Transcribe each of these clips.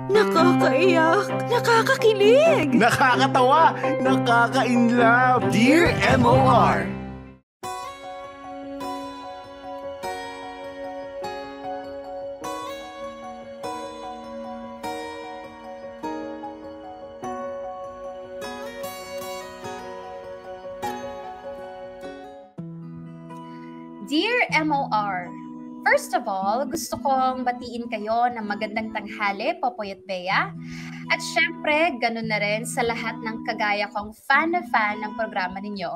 Nakakaiyak, nakakakilig, Nakakatawa, nakaka-inlove. Dear MOR. Dear MOR, first of all, gusto kong batiin kayo ng magandang tanghali, Popoy at Bea. At syempre, ganun na rin sa lahat ng kagaya kong fan na fan ng programa ninyo.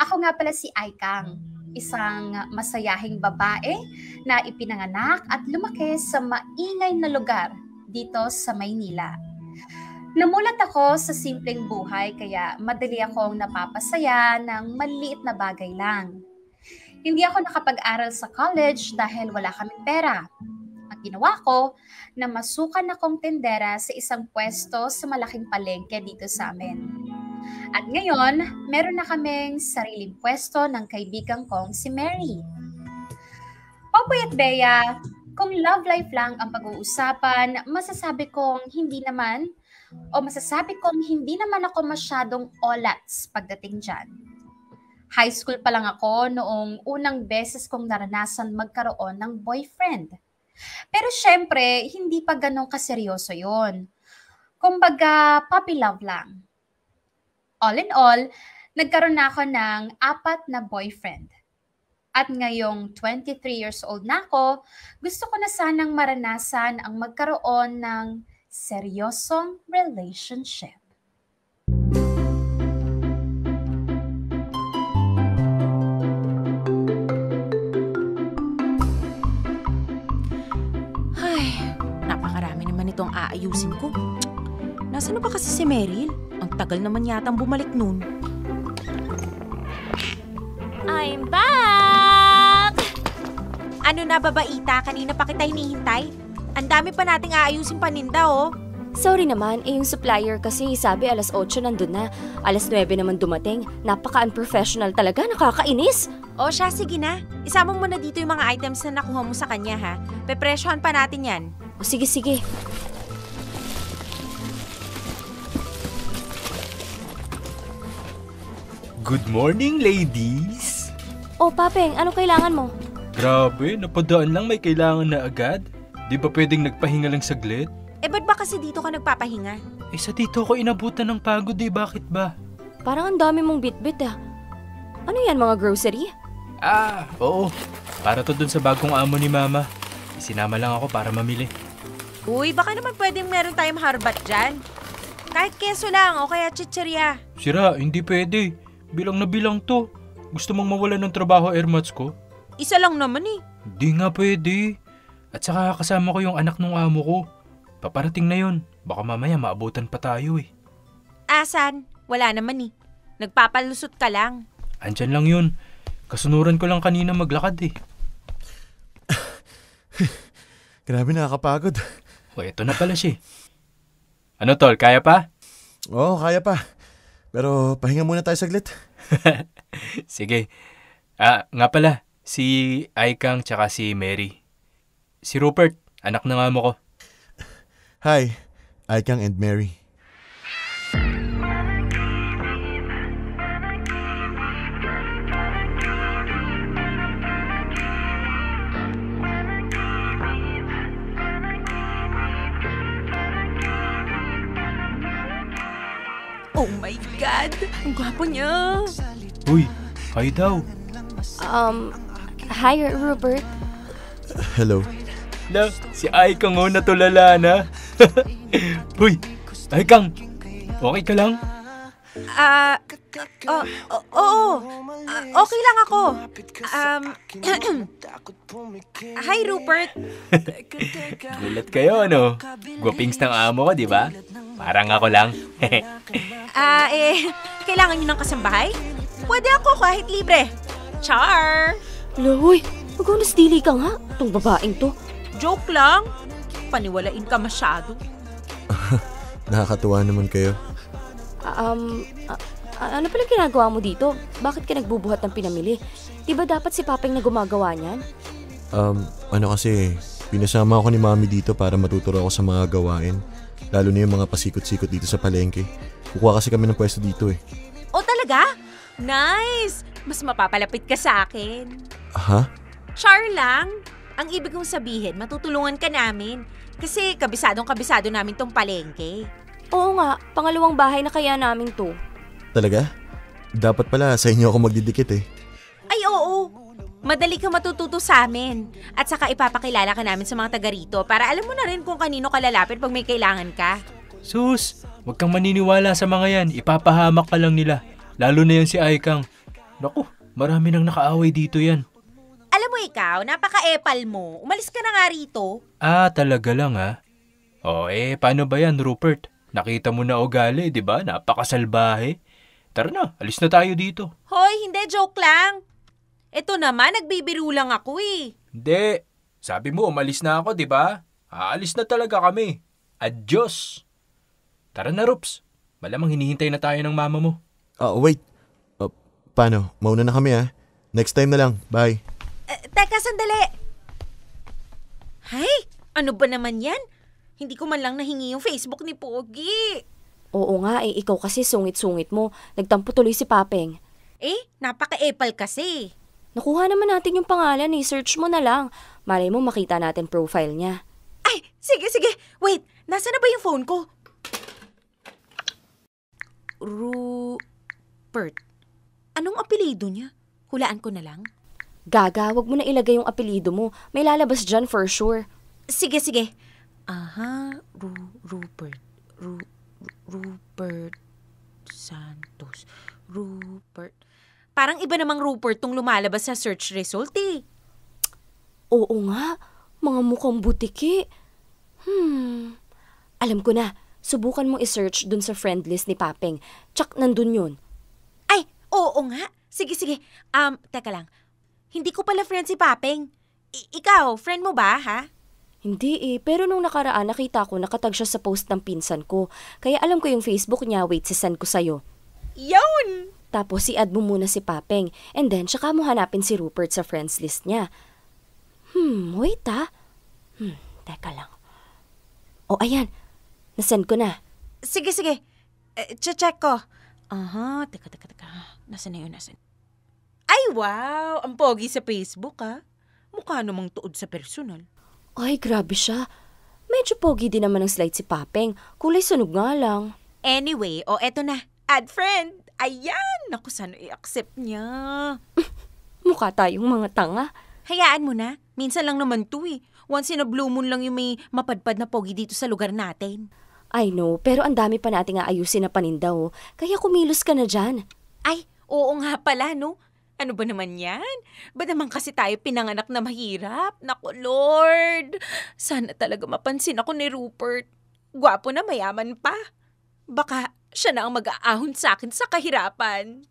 Ako nga pala si Aikang, isang masayahing babae na ipinanganak at lumaki sa maingay na lugar dito sa Maynila. Namulat ako sa simpleng buhay kaya madali akong napapasaya ng maliit na bagay lang. Hindi ako nakapag-aral sa college dahil wala kaming pera. Ang ginawa ko, na masukan akong tendera sa isang pwesto sa malaking palengke dito sa amin. At ngayon, meron na kaming sariling pwesto ng kaibigan kong si Mary. Popoy at Bea, kung love life lang ang pag-uusapan, masasabi kong hindi naman ako masyadong olats pagdating dyan. High school pa lang ako noong unang beses kong naranasan magkaroon ng boyfriend. Pero syempre, hindi pa ganun kaseryoso yun. Kumbaga, puppy love lang. All in all, nagkaroon na ako ng 4 na boyfriend. At ngayong 23 years old na ako, gusto ko na sanang maranasan ang magkaroon ng seryosong relationship. Napakarami naman itong aayusin ko. Nasaan na ba kasi si Meryl? Ang tagal naman yatang bumalik nun. I'm back! Ano na babaita? Kanina pa kita hinihintay? Ang dami pa nating aayusin paninda oh. Sorry naman, yung supplier kasi sabi alas 8 nandun na. Alas 9 naman dumating. Napaka-unprofessional talaga, nakakainis. O siya, sige na. Isama mo na dito yung mga items na nakuha mo sa kanya ha. Pepresyohan pa natin yan. O sige. Good morning, ladies! O Papeng, ano kailangan mo? Grabe, napadaan lang may kailangan na agad. Di ba pwedeng nagpahinga lang saglit? Ba't ba kasi dito ka nagpapahinga? Sa dito ko inabutan ng pagod bakit ba? Parang ang dami mong bit-bit ah. Ano yan, mga grocery? Oo. Para to dun sa bagong amo ni Mama. Isinama lang ako para mamili. Uy, baka naman pwedeng meron tayong harbat dyan. Kahit keso lang o kaya chichirya. Sira, hindi pwede. Bilang na bilang to. Gusto mong mawalan ng trabaho, airmats ko? Isa lang naman eh. Hindi nga pwede. At saka kasama ko yung anak ng amo ko. Paparating na yun. Baka mamaya maabutan pa tayo eh. Asan? Wala naman eh. Nagpapalusot ka lang. Andyan lang yun. Kasunuran ko lang kanina maglakad eh. Grabe, nakakapagod. Eto na pala siya. Ano tol, kaya pa? Oo, kaya pa. Pero pahinga muna tayo saglit. Sige. Nga pala, si Aikang tsaka si Mary. Si Rupert, anak ng amo ko. Hi, Aikang and Mary. Oh my God! Ang gwapo niya! Uy, hi daw. Hi Rupert. Hello. Si Aikang natulala na. Uy, Aikang, okay ka lang? Oo. Okay lang ako. Hi, Rupert. Gulat kayo, ano? Gwapings ng amo ko, di ba? Parang ako lang. Kailangan nyo ng kasambahay? Pwede ako kahit libre. Char! Uy, magunas dili ka nga. Itong babaeng to. Joke lang. Paniwalain ka masyado. Nakakatuwa naman kayo. Ano pala ginagawa mo dito? Bakit ka nagbubuhat ng pinamili? Di ba dapat si Papeng na gumagawa niyan? Ano kasi, Pinasama ako ni Mami dito para matuturo ako sa mga gawain. Lalo na yung mga pasikot-sikot dito sa palengke. Kukuha kasi kami ng pwesto dito eh. O talaga? Nice! Mas mapapalapit ka sa akin. Ha? Char lang. Ang ibig kong sabihin, matutulungan ka namin. Kasi kabisadong-kabisado namin tong palengke. Oo nga, pangalawang bahay na kaya namin to. Talaga? Dapat pala sa inyo ako magdidikit eh. Ay oo, madali ka matututo sa amin. At saka ipapakilala ka namin sa mga taga rito para alam mo na rin kung kanino ka lalapit pag may kailangan ka. Sus, wag kang maniniwala sa mga yan. Ipapahamak ka lang nila. Lalo na yan si Aikang. Naku, marami nang nakaaway dito yan. Alam mo ikaw, napaka-epal mo. Umalis ka na nga rito. Ah, talaga lang ha? O paano ba yan, Rupert? Nakita mo na ugali, di ba? Napakasalbahe. Tara na, alis na tayo dito. Hoy, hindi, joke lang. Ito naman, nagbibiro lang ako eh. Hindi. Sabi mo, umalis na ako, di ba? Aalis na talaga kami. Adios. Tara na, Rups. Malamang hinihintay na tayo ng mama mo. Wait. Paano? Mauna na kami ah. Next time na lang. Bye. Teka, sandali. Hay, ano ba naman yan? Hindi ko man lang nahingi yung Facebook ni Pogi. Oo nga ikaw kasi sungit-sungit mo. Nagtampo tuloy si Papeng. Napaka-epal kasi. Nakuha naman natin yung pangalan search mo na lang. Malay mo makita natin profile niya. Ay, sige. Wait, nasa na ba yung phone ko? Rupert. Anong apelido niya? Hulaan ko na lang. Gaga, wag mo na ilagay yung apelido mo. May lalabas dyan for sure. Sige. Aha, Rupert. Rupert Santos. Rupert. Parang iba namang Rupert tong lumalabas sa search result eh. Oo nga, mga mukhang butiki. Alam ko na, subukan mong i-search dun sa friend list ni Papeng. Tsak nandun yun. Ay, oo nga. Sige. Teka lang. Hindi ko pala friend si Papeng. Ikaw, friend mo ba, ha? Hindi pero nung nakaraan nakita ko nakatag siya sa post ng pinsan ko. Kaya alam ko yung Facebook niya, wait, sisend ko sa'yo. Yun! Tapos i-add mo muna si Papeng, and then tsaka mo hanapin si Rupert sa friends list niya. Wait teka lang. Ayan, nasend ko na. Sige. Check ko. Aha, teka. Nasaan na yun? Ay, wow! Ang pogi sa Facebook, ha? Mukha namang tuod sa personal. Ay, grabe siya. Medyo pogi din naman ang slide si Papeng. Kulay sunog nga lang. Anyway, eto na. Add friend. Ayan! Naku, sana i-accept niya. Mukha tayong mga tanga. Hayaan mo na. Minsan lang naman to eh. Once in a blue moon lang yung may mapadpad na pogi dito sa lugar natin. I know, pero ang dami pa nating aayusin na paninda Kaya kumilos ka na dyan. Ay, oo nga pala, no? Ano ba naman yan? Ba naman kasi tayo pinanganak na mahirap? Naku, Lord! Sana talaga mapansin ako ni Rupert. Gwapo na mayaman pa. Baka siya na ang mag-aahon sa akin sa kahirapan.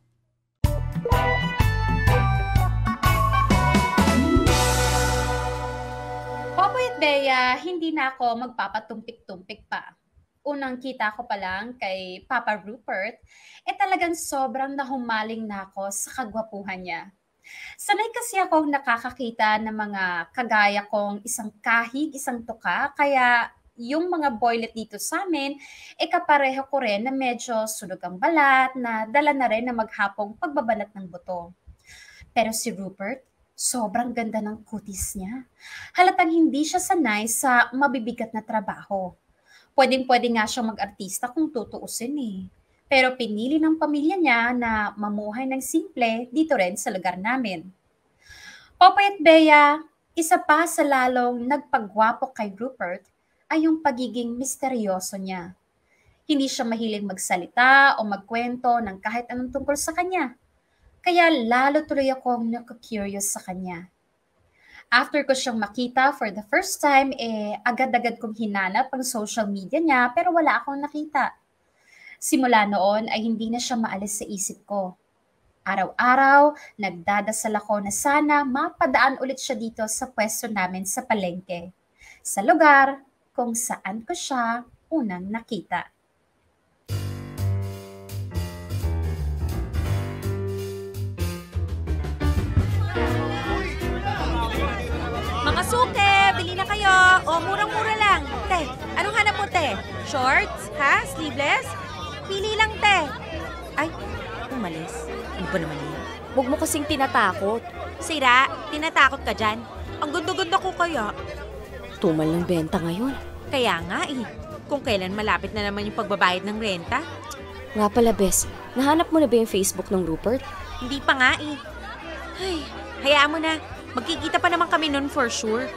Popoy at Bea, hindi na ako magpapatumpik-tumpik pa. Unang kita ko pa lang kay Papa Rupert, talagang sobrang nahumaling na ako sa kagwapuhan niya. Sanay kasi ako nakakakita ng mga kagaya kong isang kahig, isang tuka, kaya yung mga boylet dito sa amin, kapareho ko rin na medyo sunog ang balat, na dala na rin na maghapong pagbabalat ng buto. Pero si Rupert, sobrang ganda ng kutis niya. Halatang hindi siya sanay sa mabibigat na trabaho. Pwedeng-pwede nga siyang mag-artista kung tutuusin eh. Pero pinili ng pamilya niya na mamuhay ng simple dito rin sa lugar namin. Popoy at Bea, isa pa sa lalong nagpagwapo kay Rupert ay yung pagiging misteryoso niya. Hindi siya mahilig magsalita o magkwento ng kahit anong tungkol sa kanya. Kaya lalo tuloy akong naku-curious sa kanya. After ko siyang makita for the first time, agad-agad kong hinanap ang social media niya pero wala akong nakita. Simula noon ay hindi na siya maalis sa isip ko. Araw-araw, nagdadasal ako na sana mapadaan ulit siya dito sa pwesto namin sa palengke. Sa lugar kung saan ko siya unang nakita. Mga suke, bili na kayo tayo. O, murang-mura lang. Te, anong hanap mo, te? Shorts? Ha? Sleeveless? Pili lang, te. Ay, umalis. Ano ba naman yun? Huwag mo kasing tinatakot. Sira, tinatakot ka dyan. Ang ganda-ganda ko kaya. Tumal ng benta ngayon. Kaya nga eh. Kung kailan malapit na naman yung pagbabayad ng renta. Nga pala, Bes, nahanap mo na ba yung Facebook ng Rupert? Hindi pa nga eh. Ay, hayaan mo na. Magkikita pa naman kami nun for sure.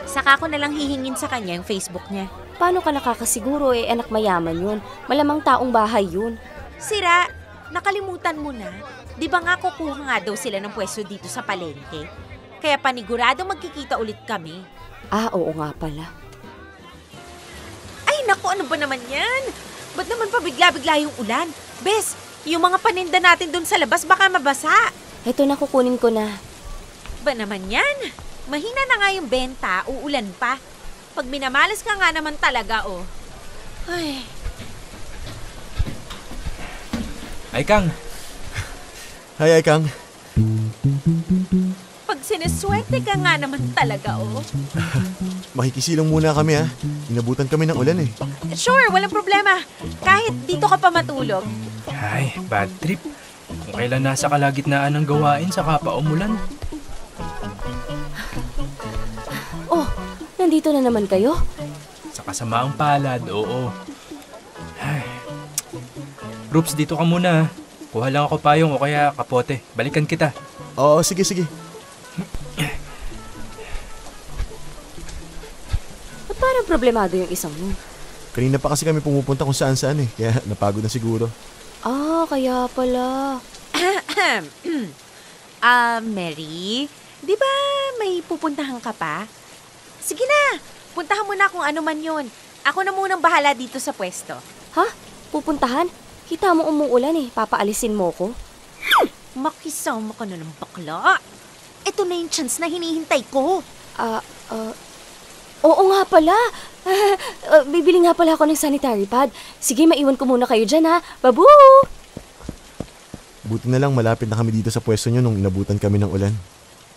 Saka ko na lang hihingin sa kanya yung Facebook niya. Paano ka nakakasiguro anak mayaman yun? Malamang taong bahay yun. Sira, nakalimutan mo na. Di ba nga kukuha nga daw sila ng pwesto dito sa palengke? Kaya panigurado magkikita ulit kami. Ah, oo nga pala. Ay naku, ano ba naman yan? Ba't naman pabigla-bigla yung ulan? Bes, yung mga paninda natin dun sa labas baka mabasa. Eto na, kukunin ko na. Ba naman yan? Mahina na nga yung benta, uulan pa. Pag minamalas ka nga naman talaga, oh. Ay, Ay, Kang. Hi, Kang. pag sineswerte ka nga naman talaga, oh. Makikisilong muna kami ha. Inabutan kami ng ulan eh. Sure, walang problema. Kahit dito ka pa matulog. Ay, bad trip. Kung kailan nasa kalagitnaan ng gawain, saka pa umulan. Oh, nandito na naman kayo? Sa kasamaang palad, oo. Ay. Rups, dito ka muna. Kuha lang ako payong o kaya kapote. Balikan kita. Oo, sige. Ba't parang problemado yung isang mo? Kanina pa kasi kami pumupunta kung saan-saan eh. Kaya napagod na siguro. Ah, kaya pala. Mary, di ba may pupuntahan ka pa? Sige na, puntahan mo na kung ano man yun. Ako na munang bahala dito sa pwesto. Ha? Pupuntahan? Kita mo umuulan papaalisin mo ko? Makisama ka na ng bakla. Ito na yung chance na hinihintay ko. Oo nga pala. Bibili nga pala ako ng sanitary pad. Sige, maiwan ko muna kayo dyan ha. Babu! Buti na lang malapit na kami dito sa pwesto nyo nung inabutan kami ng ulan.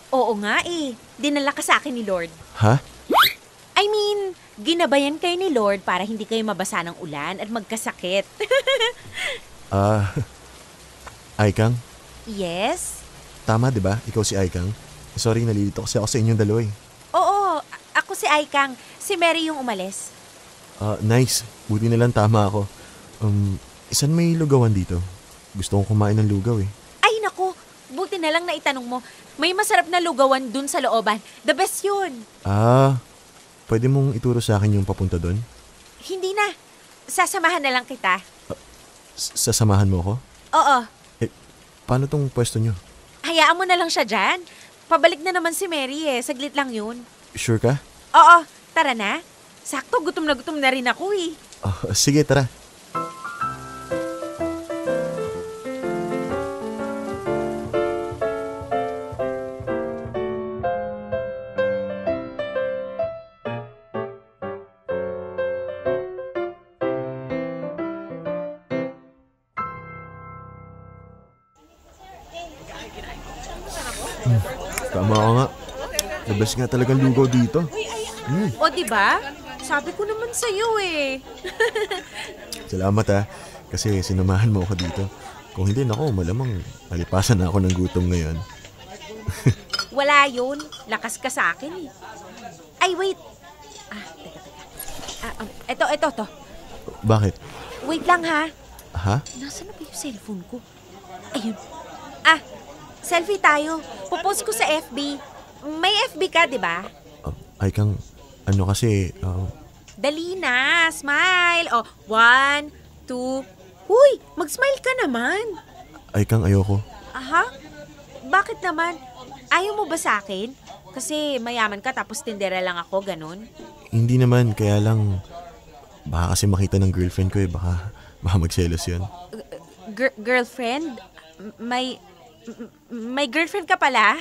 Oo nga eh, dinala ka sa akin ni Lord. Ha? I mean, ginabayan kayo ni Lord para hindi kayo mabasa ng ulan at magkasakit. Aikang? Yes? Tama, di ba? Ikaw si Aikang? Sorry, nalilito kasi ako sa inyong dalawa eh. Oo, ako si Aikang. Si Mary yung umalis. Nice. Buti na lang tama ako. Isan may lugawan dito? Gusto kong kumain ng lugaw eh. Ay nako, buti na lang na itanong mo. May masarap na lugawan dun sa looban. The best yun. Pwede mong ituro sa akin yung papunta doon? Hindi na. Sasamahan na lang kita. Sasamahan mo ko? Oo. Paano tong pwesto nyo? Hayaan mo na lang siya dyan. Pabalik na naman si Mary eh. Saglit lang yun. Sure ka? Oo, tara na. Sakto, gutom na rin ako eh. Sige, tara. Tama ka nga. The best nga talagang lugaw dito. O diba? Sabi ko naman sa'yo eh. Salamat ha. Kasi sinamahan mo ako dito. Kung hindi, nako, malamang nalipasan na ako ng gutom ngayon. Wala yun. Lakas ka sa akin eh. Ay, wait. Teka. Ito. Bakit? Wait lang ha. Ha? Nasaan na ba yung cellphone ko? Ayun. Selfie tayo. Popost ko sa FB. May FB ka, di ba? Aikang, ano kasi, Dali na. Smile. 1, 2. Huy, mag-smile ka naman. Aikang, ayoko. Aha? Bakit naman? Ayaw mo ba sa akin? Kasi mayaman ka tapos tindera lang ako, ganun? Hindi naman, kaya lang, baka kasi makita ng girlfriend ko baka magselos yun. Girlfriend? May girlfriend ka pala?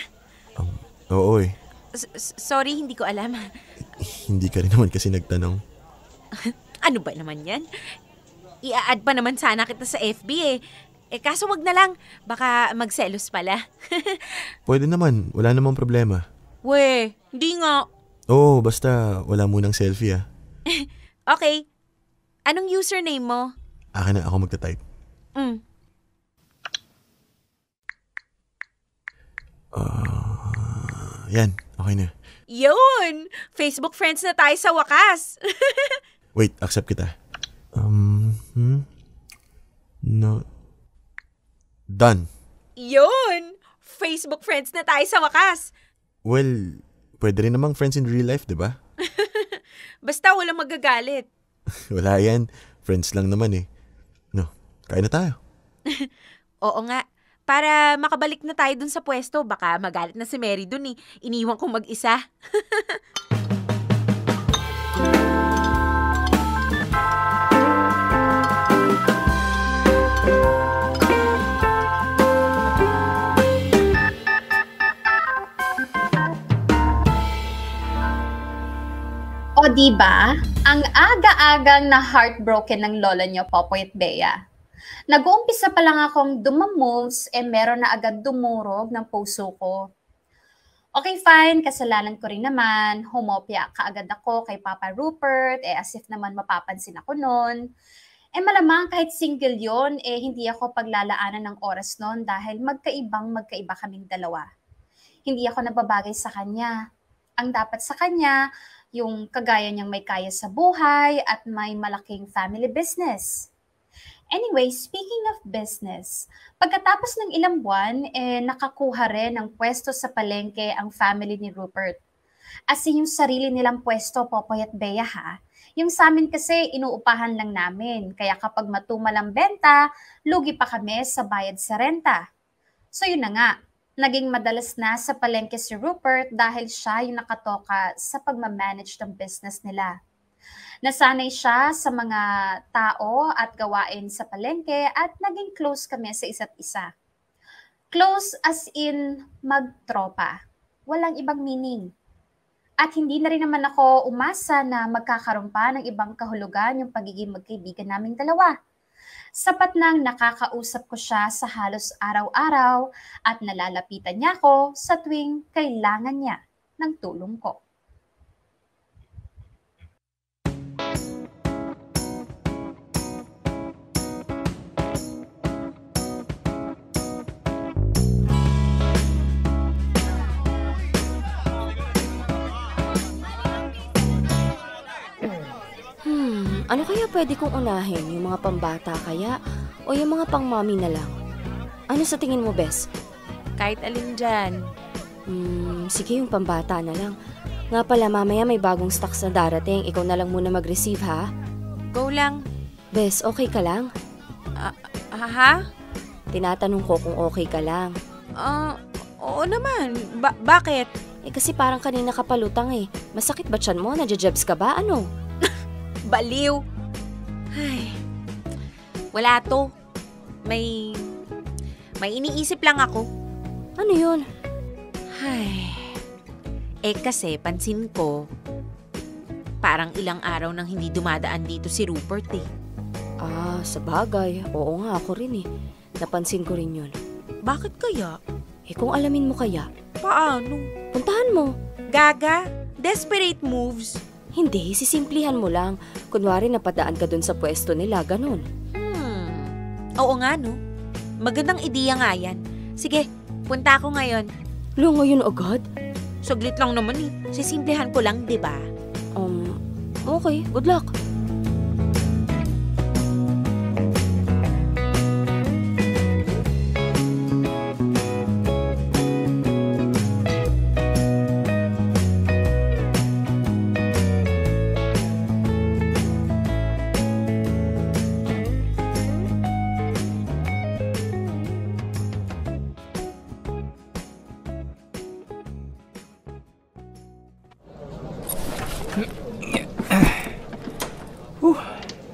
Oo eh. Sorry, hindi ko alam. Hindi ka rin naman kasi nagtanong. Ano ba naman yan? I-add pa naman sana kita sa FB eh. Kaso wag na lang. Baka magselos pala. Pwede naman, wala namang problema. We, hindi nga. Oo, basta wala munang selfie ah. Okay. Anong username mo? Akin na, ako magta-type. Yan, okay na. Yun! Facebook friends na tayo sa wakas. Wait, accept kita. No. Done. Yun! Facebook friends na tayo sa wakas. Well, pwede rin namang friends in real life, di ba? Basta walang magagalit. Wala yan. Friends lang naman eh. No, kain na tayo. Oo nga. Para makabalik na tayo dun sa pwesto, baka magalit na si Mary dun eh. Iniwan kong mag-isa. O diba, ang aga-agang na heartbroken ng lola niyo, Popoy at Bea. Nag-uumpisa pa lang akong dumamoves, meron na agad dumurog ng puso ko. Okay, fine, kasalanan ko rin naman. Humopya kaagad ako kay Papa Rupert, as if naman mapapansin ako nun. Malamang kahit single yon, hindi ako paglalaanan ng oras nun dahil magkaiba kaming dalawa. Hindi ako nababagay sa kanya. Ang dapat sa kanya, yung kagaya niyang may kaya sa buhay at may malaking family business. Anyway, speaking of business, pagkatapos ng ilang buwan, nakakuha rin ng pwesto sa palengke ang family ni Rupert. As in yung sarili nilang pwesto, Popoy at Bea ha. Yung sa amin kasi, inuupahan lang namin. Kaya kapag matumal ang benta, lugi pa kami sa bayad sa renta. So yun na nga, naging madalas na sa palengke si Rupert dahil siya yung nakatoka sa pagmamanage ng business nila. Nasanay siya sa mga tao at gawain sa palengke at naging close kami sa isa't isa. Close as in magtropa. Walang ibang meaning. At hindi na rin naman ako umasa na magkakaroon pa ng ibang kahulugan yung pagiging magkaibigan naming dalawa. Sapat nang nakakausap ko siya sa halos araw-araw at nalalapitan niya ako sa tuwing kailangan niya ng tulong ko. Ano kaya pwede kong unahin? Yung mga pambata kaya? O yung mga pang-mommy na lang? Ano sa tingin mo, Bes? Kahit alin dyan. Sige, yung pambata na lang. Nga pala, mamaya may bagong stocks na darating. Ikaw na lang muna mag-receive, ha? Go lang. Bes, okay ka lang? Ha? Tinatanong ko kung okay ka lang. Oo naman. Bakit? Kasi parang kanina ka palutang eh. Masakit ba tiyan mo? Nadjajabs ka ba? Ano? Baliw. Ay, wala to. May iniisip lang ako. Ano yun? Ay, kasi pansin ko, parang ilang araw nang hindi dumadaan dito si Rupert eh. Sa bagay. Oo nga, ako rin eh. Napansin ko rin yun. Bakit kaya? Kung alamin mo kaya, Paano? puntahan mo. Gaga? Desperate moves? Hindi, sisimplihan mo lang. Kunwari napadaan ka dun sa pwesto nila, ganun. Oo nga no. Magandang ideya nga yan. Sige, punta ako ngayon. Ngayon agad? Saglit lang naman eh. Sisimplihan ko lang, di ba? Okay, good luck.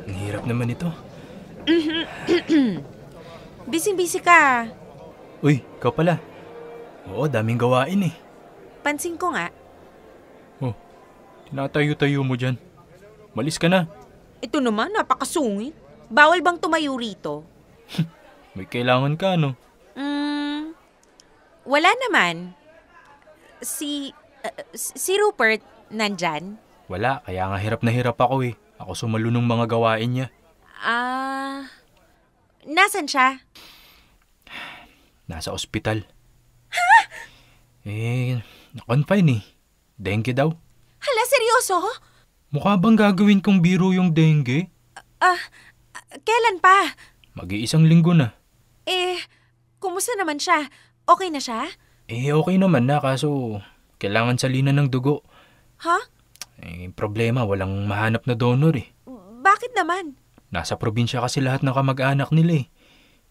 Ang hirap naman ito. Busy-busy ka. Uy, ikaw pala. Oo, daming gawain eh. Pansin ko nga. Oh, tinatayo-tayo mo dyan. Malis ka na. Ito naman, napakasungit. Bawal bang tumayo rito? May kailangan ka, no? Wala naman. Si Rupert, Nandyan? Wala, kaya nga hirap na hirap ako eh. Ako sumalo ng mga gawain niya. Nasan siya? Nasa ospital. Ha? Na-confine eh. Dengue daw. Hala, seryoso? Mukha bang gagawin kong biro yung dengue? Kailan pa? Mag-iisang linggo na. Kumusta naman siya? Okay na siya? Okay naman na, kaso kailangan salinan ng dugo. Ha? Problema, walang mahanap na donor eh. Bakit naman? Nasa probinsya kasi lahat ng kamag-anak nila eh.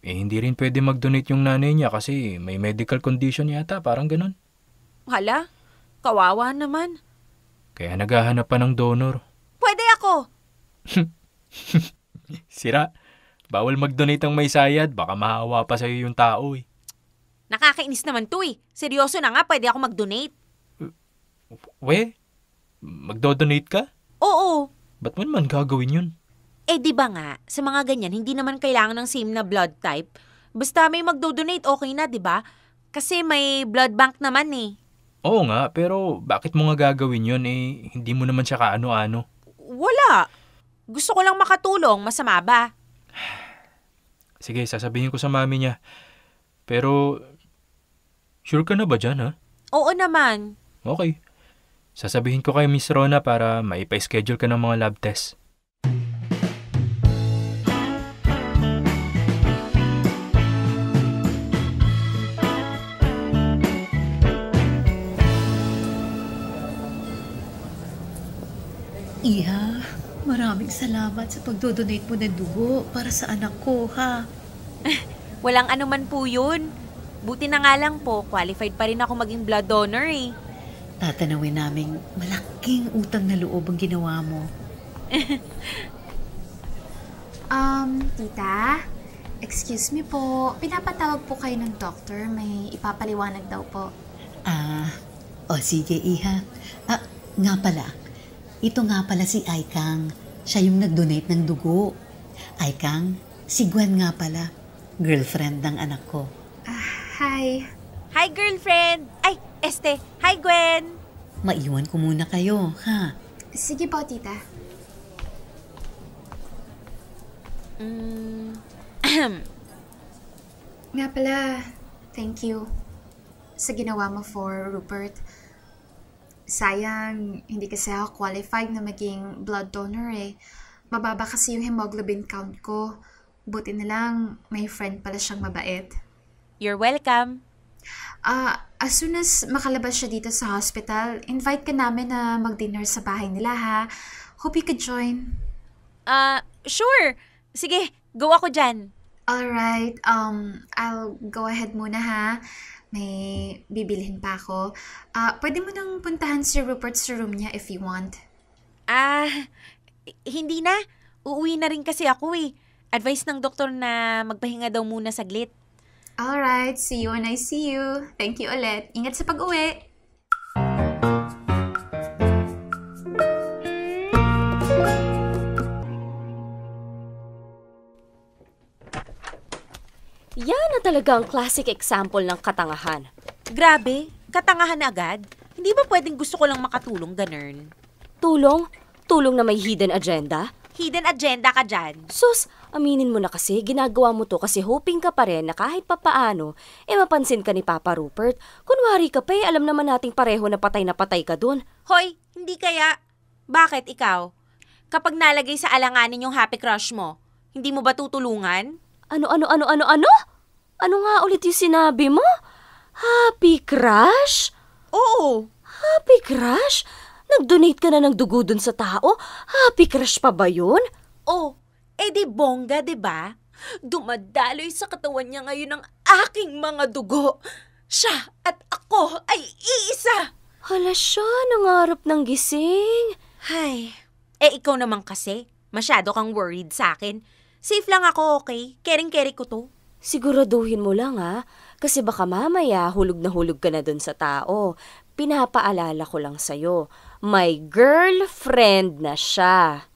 Hindi rin pwede mag-donate yung nanay niya kasi may medical condition yata, parang ganun. Hala, kawawa naman. Kaya naghahanap pa ng donor. Pwede ako. Sira, bawal mag-donate ang may sayad, baka mahawa pa sa'yo yung tao eh. Nakakainis naman to eh. Seryoso na nga, pwede ako mag-donate. Magdo-donate ka? Oo. Ba't mo naman gagawin yun? Di ba nga, sa mga ganyan, hindi naman kailangan ng same na blood type. Basta may magdo-donate, okay na, di ba? Kasi may blood bank naman eh. Oo nga, pero bakit mo nga gagawin yun hindi mo naman siya kaano-ano? Wala. Gusto ko lang makatulong, masama ba? Sige, sasabihin ko sa mami niya. Pero, sure ka na ba dyan, ha? Oo naman. Okay. Sasabihin ko kay Miss Rona para maipa-schedule ka ng mga lab test. Iha, maraming salamat sa pagdodonate mo ng dugo para sa anak ko, ha? Walang anuman po yun. Buti na nga lang po, qualified pa rin ako maging blood donor eh. Tatanawin naming malaking utang na loob ang ginawa mo. Tita, excuse me po. Pinapatawag po kayo ng doctor. May ipapaliwanag daw po. Sige, Iha. Nga pala. Ito nga pala si Aikang. Siya yung nag-donate ng dugo. Aikang, si Gwen nga pala. Girlfriend ng anak ko. Hi. Hi, girlfriend! Ay, hi, Gwen! Maiwan ko muna kayo, ha? Sige po, tita. Nga pala, thank you sa ginawa mo for Rupert. Sayang, hindi kasi ako qualified na maging blood donor eh. Mababa kasi yung hemoglobin count ko. Buti na lang, may friend pala siyang mabait. You're welcome. As soon as makalabas siya dito sa hospital, invite ka namin na mag-dinner sa bahay nila ha. Hope you could join. Sure. Sige, go ako dyan. Alright, I'll go ahead muna ha. May bibilhin pa ako. Pwede mo nang puntahan si Rupert sa room niya if you want. Hindi na. Uuwi na rin kasi ako eh. Advice ng doktor na magpahinga daw muna saglit. Alright, see you when I see you. Thank you ulit. Ingat sa pag-uwi. Yan na talaga ang classic example ng katangahan. Grabe, katangahan agad. Hindi ba pwedeng gusto ko lang makatulong, ganun? Tulong? Tulong na may hidden agenda? Hidden agenda ka dyan. Sus, aminin mo na kasi, ginagawa mo to kasi hoping ka pa rin na kahit papaano, mapansin ka ni Papa Rupert. Kunwari ka pa alam naman nating pareho na patay ka dun. Hoy, hindi kaya. Bakit ikaw? Kapag nalagay sa alanganin yung happy crush mo, hindi mo ba tutulungan? Ano? Ano nga ulit yung sinabi mo? Happy crush? Oo. Happy crush? Nag-donate ka na ng dugo dun sa tao? Happy crush pa ba yun? Oh, di bongga, diba? Dumadaloy sa katawan niya ngayon ang aking mga dugo. Siya at ako ay iisa. Hala siya, nangarap ng gising. Hay, ikaw naman kasi. Masyado kang worried sa akin. Safe lang ako, okay? Kering-keri ko to. Siguraduhin mo lang ha, kasi baka mamaya hulog na hulog ka na dun sa tao. Pinapaalala ko lang sa'yo, may girlfriend na siya.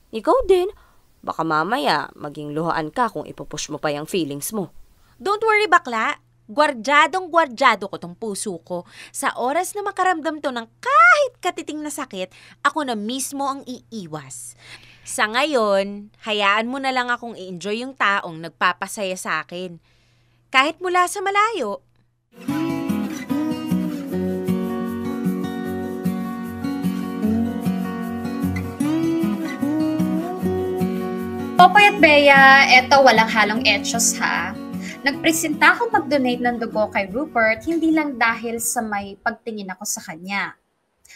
Ikaw din, baka mamaya maging luhaan ka kung ipupush mo pa yung feelings mo. Don't worry, bakla. Gwardyadong-gwardyado ko tong puso ko. Sa oras na makaramdam to ng kahit katiting na sakit, ako na mismo ang iiwas. Sa ngayon, hayaan mo na lang akong i-enjoy yung taong nagpapasaya sa akin. Kahit mula sa malayo. Popoy at Bea, eto walang halong etsyos ha. Nagpresenta akong mag-donate ng dugo kay Rupert hindi lang dahil sa may pagtingin ako sa kanya.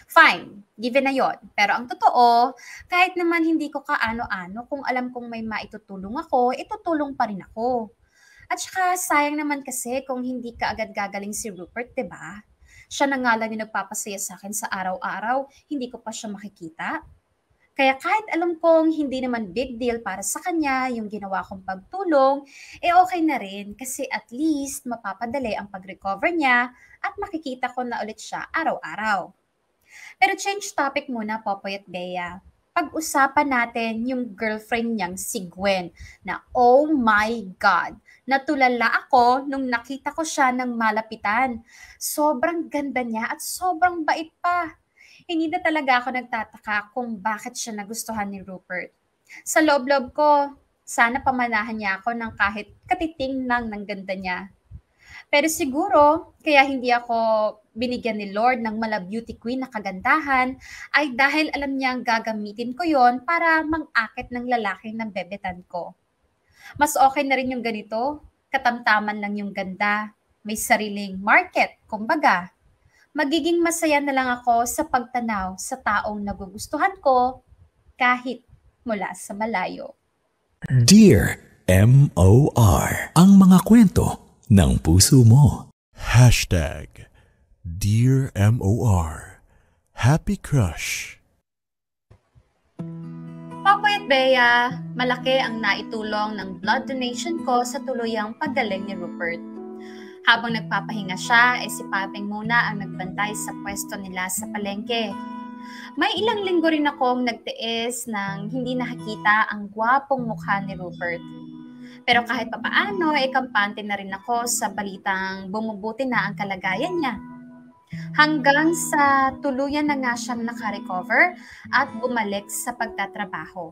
Fine, given na yon. Pero ang totoo, kahit naman hindi ko kaano-ano, kung alam kong may maitutulong ako, itutulong pa rin ako. At saka sayang naman kasi kung hindi ka agad gagaling si Rupert, diba? Siya na nga lang yung nagpapasaya sa akin sa araw-araw, hindi ko pa siya makikita. Kaya kahit alam kong hindi naman big deal para sa kanya yung ginawa kong pagtulong, okay na rin kasi at least mapapadali ang pag-recover niya at makikita ko na ulit siya araw-araw. Pero change topic muna, Popoy at Bea. Pag-usapan natin yung girlfriend niyang si Gwen na oh my God, natulala ako nung nakita ko siya ng malapitan. Sobrang ganda niya at sobrang bait pa. Hindi na talaga ako nagtataka kung bakit siya nagustuhan ni Rupert. Sa loob-loob ko, sana pamanahan niya ako ng kahit katiting lang ng ganda niya. Pero siguro, kaya hindi ako binigyan ni Lord ng mala beauty queen na kagandahan, ay dahil alam niyang gagamitin ko yon para mang-akit ng lalaking ng bebetan ko. Mas okay na rin yung ganito, katamtaman lang yung ganda, may sariling market, kumbaga. Magiging masaya na lang ako sa pagtanaw sa taong nagugustuhan ko kahit mula sa malayo. Dear M.O.R. Ang mga kwento ng puso mo. Dear M.O.R. Happy Crush. Popoy at Bea, malaki ang naitulong ng blood donation ko sa tuluyang paggaling ni Rupert. Habang nagpapahinga siya, si Papeng muna ang nagbantay sa pwesto nila sa palengke. May ilang linggo rin akong nagtiis nang hindi nakikita ang gwapong mukha ni Rupert. Pero kahit papaano, kampante na rin ako sa balitang bumubuti na ang kalagayan niya. Hanggang sa tuluyan na nga siyang nakarecover at bumalik sa pagtatrabaho.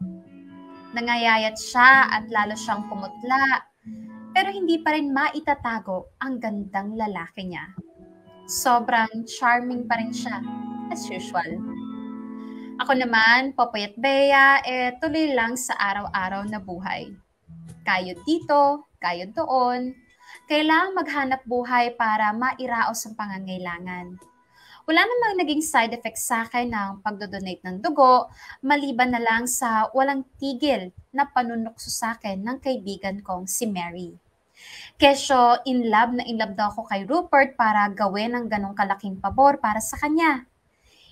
Nangayayat siya at lalo siyang pumutla. Pero hindi pa rin maitatago ang gandang lalaki niya. Sobrang charming pa rin siya, as usual. Ako naman, Popoy at Bea, tuloy lang sa araw-araw na buhay. Kayod dito, kayod doon. Kailangang maghanap buhay para mairaos ang pangangailangan. Wala namang naging side effects sa akin ng pagdodonate ng dugo, maliban na lang sa walang tigil na panunukso sa akin ng kaibigan kong si Mary. Kesyo, in love daw ako kay Rupert para gawin ang ganong kalaking pabor para sa kanya.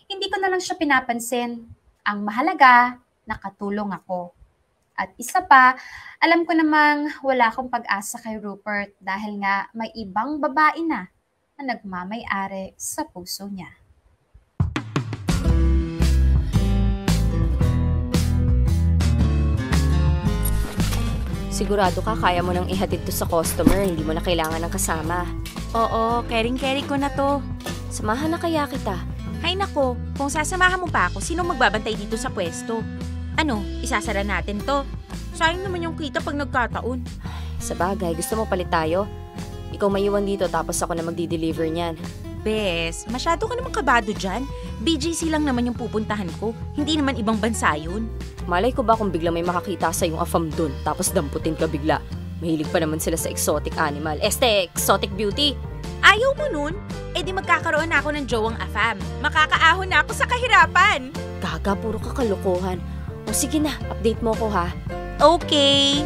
Hindi ko na lang siya pinapansin. Ang mahalaga, nakatulong ako. At isa pa, alam ko namang wala akong pag-asa kay Rupert dahil nga may ibang babae na nagmamay-ari sa puso niya. Sigurado ka kaya mo nang ihatid to sa customer, hindi mo na kailangan ng kasama. Oo, caring-carry ko na to. Samahan na kaya kita. Hay nako, kung sasamahan mo pa ako, sino magbabantay dito sa pwesto? Ano, isasara natin to? Sayang naman yung kita pag nagkataon. Sa bagay, gusto mo palit tayo? Ikaw maiwan dito tapos ako na magdi-deliver niyan. Bes, masyado ka naman kabado dyan. BGC lang naman yung pupuntahan ko. Hindi naman ibang bansa yun. Malay ko ba kung biglang may makakita sa yung afam dun tapos damputin ka bigla? Mahilig pa naman sila sa exotic animal. Exotic beauty. Ayaw mo nun? Di magkakaroon na ako ng jowang afam. Makakaahon na ako sa kahirapan. Gaga, puro ka kalokohan. O sige na, update mo ko ha. Okay.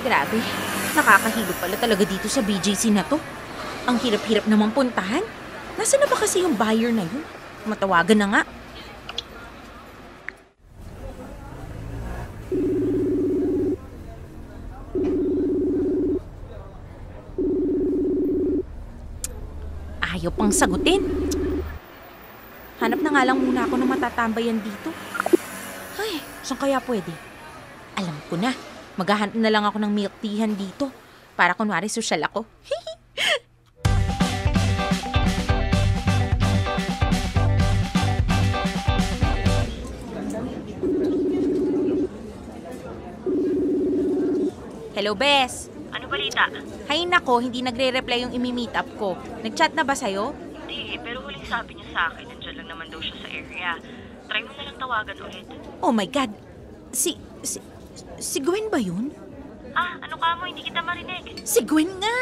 Grabe, nakakahilo pala talaga dito sa BGC na to. Ang hirap-hirap namang puntahan. Nasaan na ba kasi yung buyer na yun? Matawagan na nga. Ayaw pang sagutin. Hanap na nga lang muna ako ng matatambayan dito. Ay, saan kaya pwede? Alam ko na. Maghahanap na lang ako ng milk teahan dito. Para kunwari social ako. Hello, Bes. Ano balita? Hay nako, hindi nagre-reply yung imi-meet up ko. Nag-chat na ba sa'yo? Hindi, pero huling sabi niya sa akin, nandiyan lang naman daw siya sa area. Try mo na lang tawagan ulit. Oh my God. Si Gwen ba yun? Ah, ano ka mo? Hindi kita marinig. Si Gwen nga!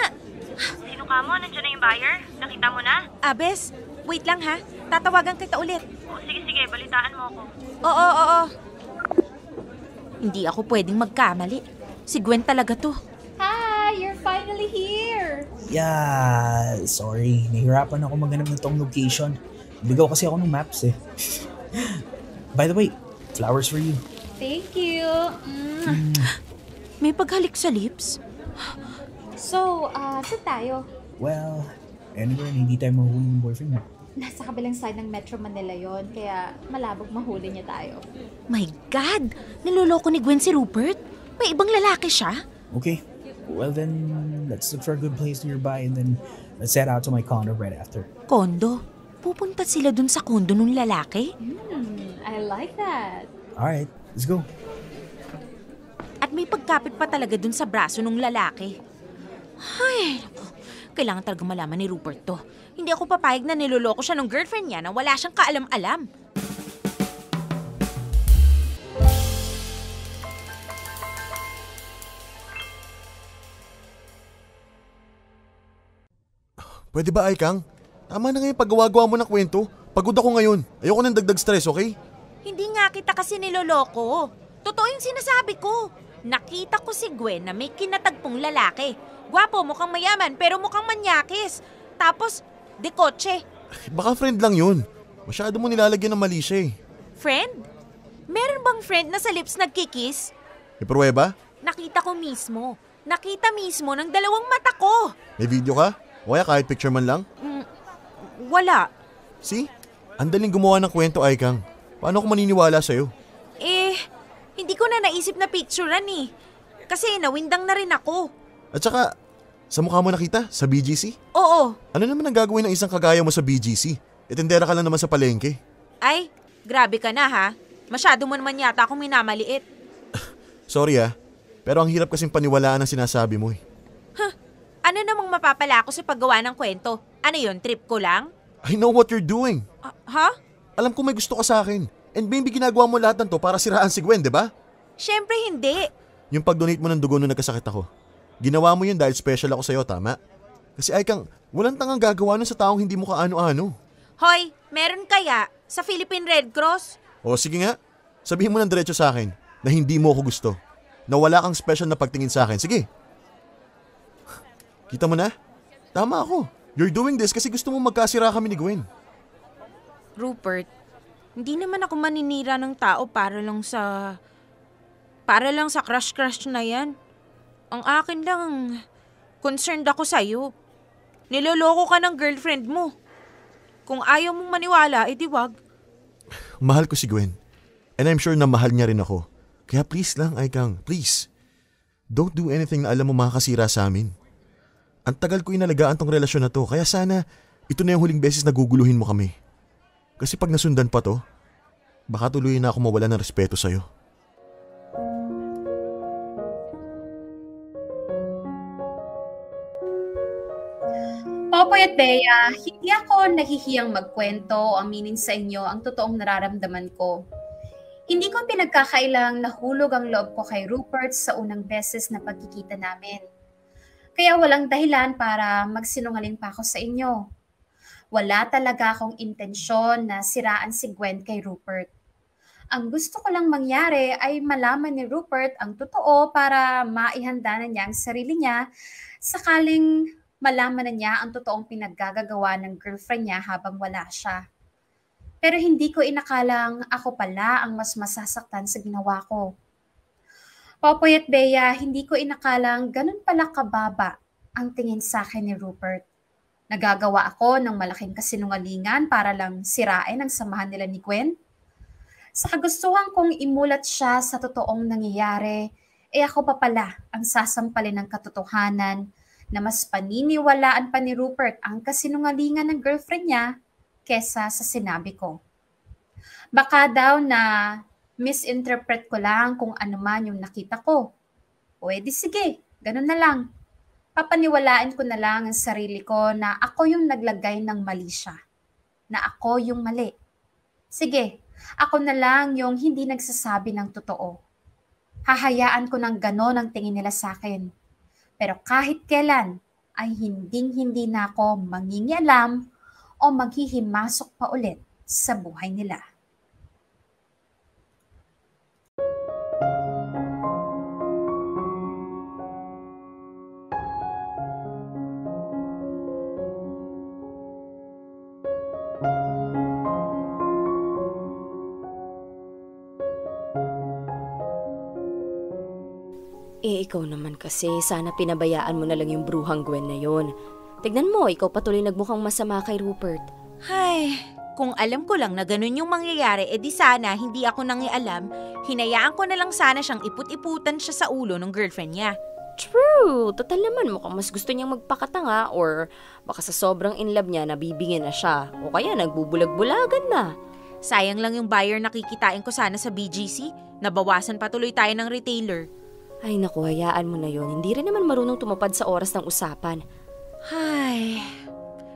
Sino ka mo? Nandiyan na yung buyer? Nakita mo na? Bes, wait lang ha. Tatawagan kita ulit. O, sige, balitaan mo ako. Oo. Hindi ako pwedeng magkamali. Si Gwen talaga to. Hi! You're finally here! Yeah, sorry. Nahirapan ako maghanap ng tong location. Bigaw kasi ako ng maps eh. By the way, flowers for you. Thank you! May paghalik sa lips? So, saan tayo? Well, anywhere na hindi tayo mahuli ng boyfriend mo. Nasa kabilang side ng Metro Manila yon, kaya malabog mahuli niya tayo. My God! Niloloko ni Gwen si Rupert? May ibang lalaki siya? Okay, well then, let's look for a good place nearby and then let's head out to my condo right after. Kondo? Pupunta sila dun sa kondo nung lalaki? I like that. Alright, let's go. At may pagkapit pa talaga dun sa braso nung lalaki. Ay, naku. Kailangan talaga malaman ni Rupert to. Hindi ako papayag na niloloko siya ng girlfriend niya na wala siyang kaalam-alam. Pwede ba, Aikang? Tama na ngayon paggawa-gawa mo ng kwento. Pagod ako ngayon. Ayoko nang dagdag stress, okay? Hindi nga kita kasi niloloko. Totoo yung sinasabi ko. Nakita ko si Gwen na may kinatagpong lalaki. Gwapo, mukhang mayaman, pero mukhang manyakis. Tapos, dekotse. Baka friend lang yun. Masyado mo nilalagyan ng mali siya eh. Friend? Meron bang friend na sa lips nagkikis? May pruweba? Nakita ko mismo. Nakita mismo ng dalawang mata ko. May video ka? O kaya kahit picture man lang? Wala. See? Ang daling gumawa ng kwento, Aikang. Paano ko maniniwala sa'yo? Hindi ko na naisip na picturean eh. Kasi nawindang na rin ako. At saka, sa mukha mo nakita? Sa BGC? Oo. Ano naman ang gagawin ng isang kagaya mo sa BGC? Itendera ka lang naman sa palengke. Ay, grabe ka na ha. Masyado mo naman yata akong minamaliit. Sorry pero ang hirap kasing paniwalaan ang sinasabi mo eh. Ano namang mapapala ako sa paggawa ng kwento? Ano yun, trip ko lang? I know what you're doing. Ha? Alam ko may gusto ka sa akin. And maybe ginagawa mo lahat ng to para siraan si Gwen, di ba? Siyempre hindi. Yung pag-donate mo ng dugo nung nagkasakit ako. Ginawa mo yun dahil special ako sa'yo, tama? Kasi Aikang, walang tangang gagawa nun sa taong hindi mo kaano-ano. Hoy, meron kaya sa Philippine Red Cross? O sige nga, sabihin mo ng diretso sa akin na hindi mo ako gusto. Na wala kang special na pagtingin sa akin. Sige. Kita mo na? Tama ako. You're doing this kasi gusto mo magkasira kami ni Gwen. Rupert, hindi naman ako maninira ng tao para lang sa crush-crush na yan. Ang akin lang, concerned ako sa'yo. Niloloko ka ng girlfriend mo. Kung ayaw mong maniwala, edi wag. Mahal ko si Gwen. And I'm sure na mahal niya rin ako. Kaya please lang, Aikang, please. Don't do anything na alam mo makakasira sa amin. Ang tagal ko inalagaan tong relasyon na to, kaya sana ito na yung huling beses na guguluhin mo kami. Kasi pag nasundan pa to, baka tuloy na ako mawala ng respeto sa'yo. Popoy at Bea, hindi ako nahihiyang magkwento o aminin sa inyo ang totoong nararamdaman ko. Hindi ko pinagkakailang nahulog ang loob ko kay Rupert sa unang beses na pagkikita namin. Kaya walang dahilan para magsinungaling pa ako sa inyo. Wala talaga akong intensyon na siraan si Gwen kay Rupert. Ang gusto ko lang mangyari ay malaman ni Rupert ang totoo para maihanda na niya ang sarili niya sakaling malaman na niya ang totoong pinaggagawa ng girlfriend niya habang wala siya. Pero hindi ko inakalang ako pala ang mas masasaktan sa ginawa ko. Popoy at Bea, hindi ko inakalang ganun pala kababa ang tingin sa akin ni Rupert. Nagagawa ako ng malaking kasinungalingan para lang sirain ang samahan nila ni Gwen. Sa kagustuhan kong imulat siya sa totoong nangyayari, ako pa pala ang sasampalin ng katotohanan na mas paniniwalaan pa ni Rupert ang kasinungalingan ng girlfriend niya kesa sa sinabi ko. Baka daw na misinterpret ko lang kung ano man yung nakita ko. O edi sige, ganun na lang. Papaniwalaan ko na lang ang sarili ko na ako yung naglagay ng mali siya. Na ako yung mali. Sige, ako na lang yung hindi nagsasabi ng totoo. Hahayaan ko ng ganon ang tingin nila sa akin. Pero kahit kailan ay hinding-hindi na ako mangingialam o maghihimasok pa ulit sa buhay nila. Ikaw naman kasi, sana pinabayaan mo na lang yung bruhang Gwen na yon. Tignan mo, ikaw patuloy nagmukhang masama kay Rupert. Ay, kung alam ko lang na ganun yung mangyayari, edi sana hindi ako nangialam, hinayaan ko na lang sana siyang iput-iputan siya sa ulo ng girlfriend niya. True, total naman mukhang mas gusto niyang magpakatanga or baka sa sobrang in love niya nabibigyan na siya o kaya nagbubulag-bulagan na. Sayang lang yung buyer na kikitain ko sana sa BGC, nabawasan pa tuloy tayo ng retailer. Ay naku, hayaan mo na yon. Hindi rin naman marunong tumapad sa oras ng usapan. Ay,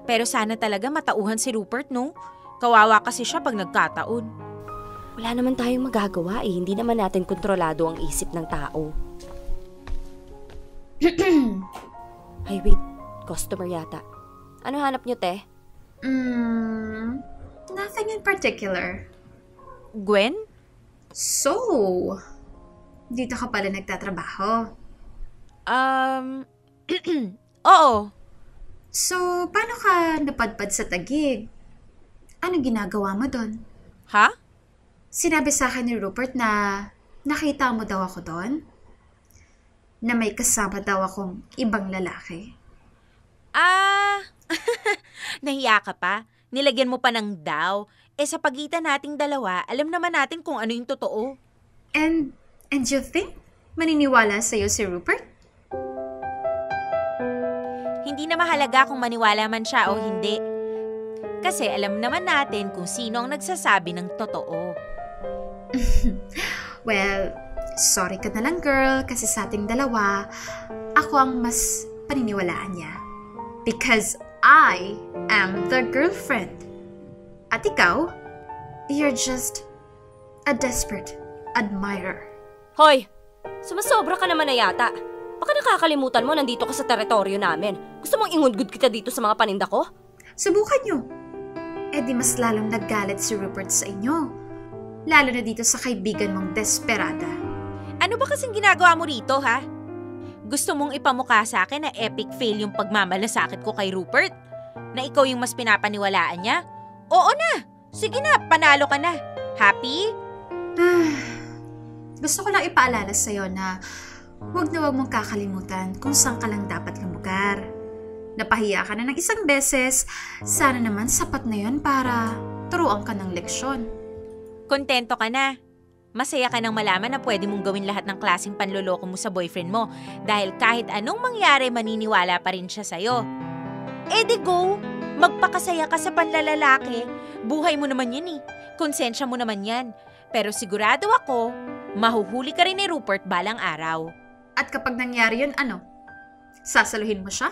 pero sana talaga matauhan si Rupert, no? Kawawa kasi siya pag nagkataon. Wala naman tayong magagawa eh. Hindi naman natin kontrolado ang isip ng tao. Ay wait, customer yata. Ano hanap niyo, te? Nothing in particular. Gwen? So, dito ka pala nagtatrabaho? Oo. So, paano ka napadpad sa Taguig? Anong ginagawa mo doon? Ha? Sinabi sa akin ni Rupert na nakita mo daw ako doon? Na may kasama daw akong ibang lalaki? Nahiya ka pa? Nilagyan mo pa ng daw. Sa pagitan nating dalawa, alam naman natin kung ano yung totoo. And you think maniniwala sa'yo si Rupert? Hindi na mahalaga kung maniwala man siya o hindi. Kasi alam naman natin kung sino ang nagsasabi ng totoo. Well, sorry ka na lang girl kasi sa ating dalawa, ako ang mas paniniwalaan niya. Because I am the girlfriend. At ikaw, you're just a desperate admirer. Hoy! Sumasobra ka naman na yata. Baka nakakalimutan mo nandito ka sa teritoryo namin. Gusto mong ingudgud kita dito sa mga paninda ko? Subukan nyo. Di mas lalong naggalit si Rupert sa inyo. Lalo na dito sa kaibigan mong desperada. Ano ba kasing ginagawa mo rito, ha? Gusto mong ipamukha sa akin na epic fail yung pagmamalasakit ko kay Rupert? Na ikaw yung mas pinapaniwalaan niya? Oo na! Sige na, panalo ka na. Happy? Gusto ko lang ipaalala sa'yo na huwag mong kakalimutan kung saan ka lang dapat lumugar. Napahiya ka na ng isang beses, sana naman sapat na yon para turuan ka ng leksyon. Kontento ka na. Masaya ka nang malaman na pwede mong gawin lahat ng klaseng panloloko mo sa boyfriend mo dahil kahit anong mangyari maniniwala pa rin siya sa'yo. Di go! Magpakasaya ka sa panlalalaki. Buhay mo naman yan eh. Konsensya mo naman yan. Pero sigurado ako, mahuhuli ka rin ni Rupert balang araw. At kapag nangyari yun, ano? Sasaluhin mo siya?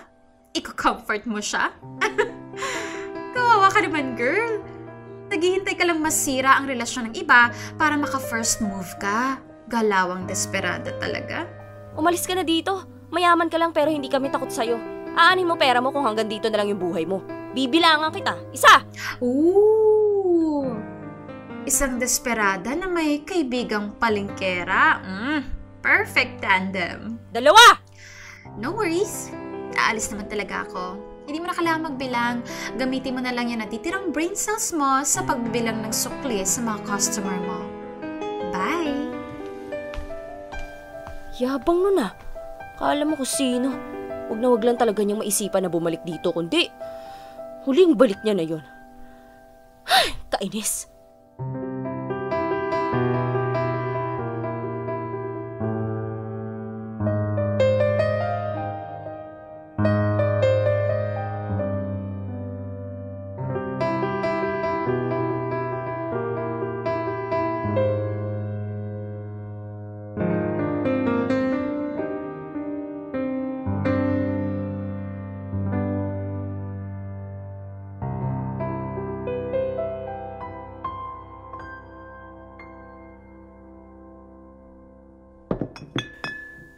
Iko-comfort mo siya? Kawawa ka naman, girl. Naghihintay ka lang masira ang relasyon ng iba para maka-first move ka. Galawang desperada talaga. Umalis ka na dito. Mayaman ka lang pero hindi kami takot sa'yo. Aanin mo pera mo kung hanggang dito na lang yung buhay mo. Bibilangan kita. Isa! Ooh! Isang desperada na may kaibigang palengkera. Perfect tandem. Dalawa! No worries. Aalis naman talaga ako. Hindi mo na kailangan magbilang. Gamitin mo na lang yung natitirang brain cells mo sa pagbibilang ng sukli sa mga customer mo. Bye! Yabang nun ah. Kala mo kung sino. Huwag na wag lang talaga niyang maisipan na bumalik dito, kundi Huling balik niya na yun. Ay, kainis.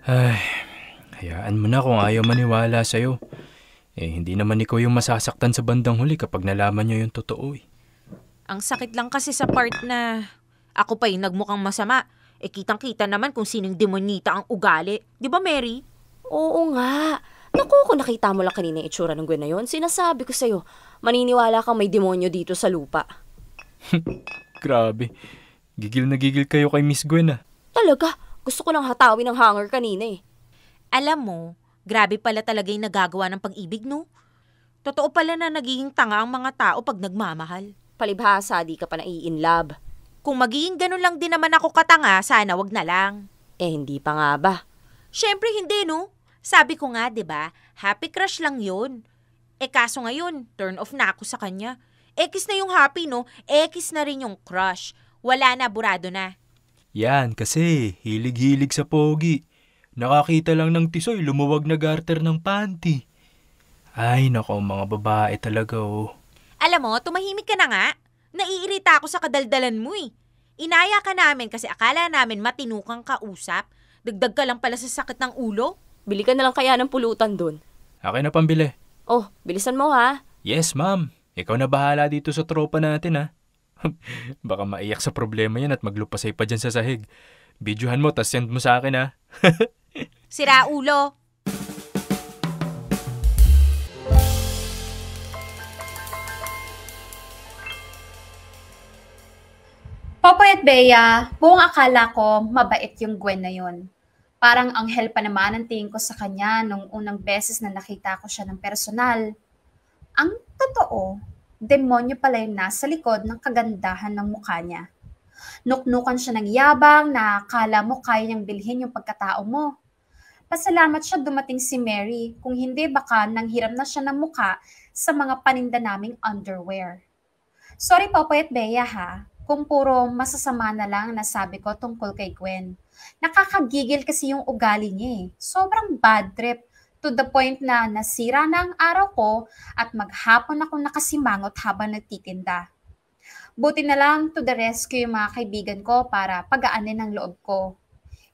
Ay, hayaan mo na kung ayaw maniwala sa'yo. Hindi naman ikaw yung masasaktan sa bandang huli kapag nalaman niya yung totoo eh. Ang sakit lang kasi sa part na ako pa yung nagmukhang masama. Kitang-kita naman kung sinong demonita ang ugali. Di ba, Mary? Oo nga. Naku, kung nakita mo lang kanina yung itsura ng Gwen na yun, sinasabi ko sa'yo, maniniwala kang may demonyo dito sa lupa. Grabe. Gigil na gigil kayo kay Miss Gwen ah. Talaga? Gusto ko lang hatawin ng hanger kanina eh. Alam mo, grabe pala talaga yung nagagawa ng pag-ibig, no? Totoo pala na nagiging tanga ang mga tao pag nagmamahal. Palibhasa, di ka pa nai-inlove. Kung magiging ganun lang din naman ako katanga, sana wag na lang. Hindi pa nga ba? Syempre hindi, no? Sabi ko nga, di ba? Happy crush lang yun. Kaso ngayon, turn off na ako sa kanya. X na yung happy, no? X na rin yung crush. Wala na, burado na. Yan, kasi hilig-hilig sa pogi. Nakakita lang ng tisoy, lumuwag na garter ng panty. Ay, nako, mga babae talaga oh. Alam mo, tumahimik ka na nga. Naiirita ako sa kadaldalan mo eh. Inaya ka namin kasi akala namin matinukang kausap. Dagdag ka lang pala sa sakit ng ulo. Bili ka na lang kaya ng pulutan dun. Akin na pambili. Oh, bilisan mo ha. Yes, ma'am. Ikaw na bahala dito sa tropa natin ha. Baka maiyak sa problema yan at maglupasay pa dyan sa sahig. Videohan mo, tas send mo sa akin ha. Sira ulo. Popoy at Bea, buong akala ko mabait yung Gwen na yun. Parang anghel pa naman ang tingin ko sa kanya nung unang beses na nakita ko siya ng personal. Ang totoo, demonyo pala yung nasa likod ng kagandahan ng mukha niya. Nuknukan siya ng yabang na akala mo kaya niyang bilhin yung pagkatao mo. Pasalamat siya dumating si Mary, kung hindi baka nanghiram na siya ng mukha sa mga paninda naming underwear. Sorry Popoy at Bea ha, kung puro masasama na lang nasabi ko tungkol kay Gwen. Nakakagigil kasi yung ugali niya eh. Sobrang bad trip. To the point na nasira na ang araw ko at maghapon akong nakasimangot habang nagtitinda. Buti na lang to the rescue yung mga kaibigan ko para pagaanin ang loob ko.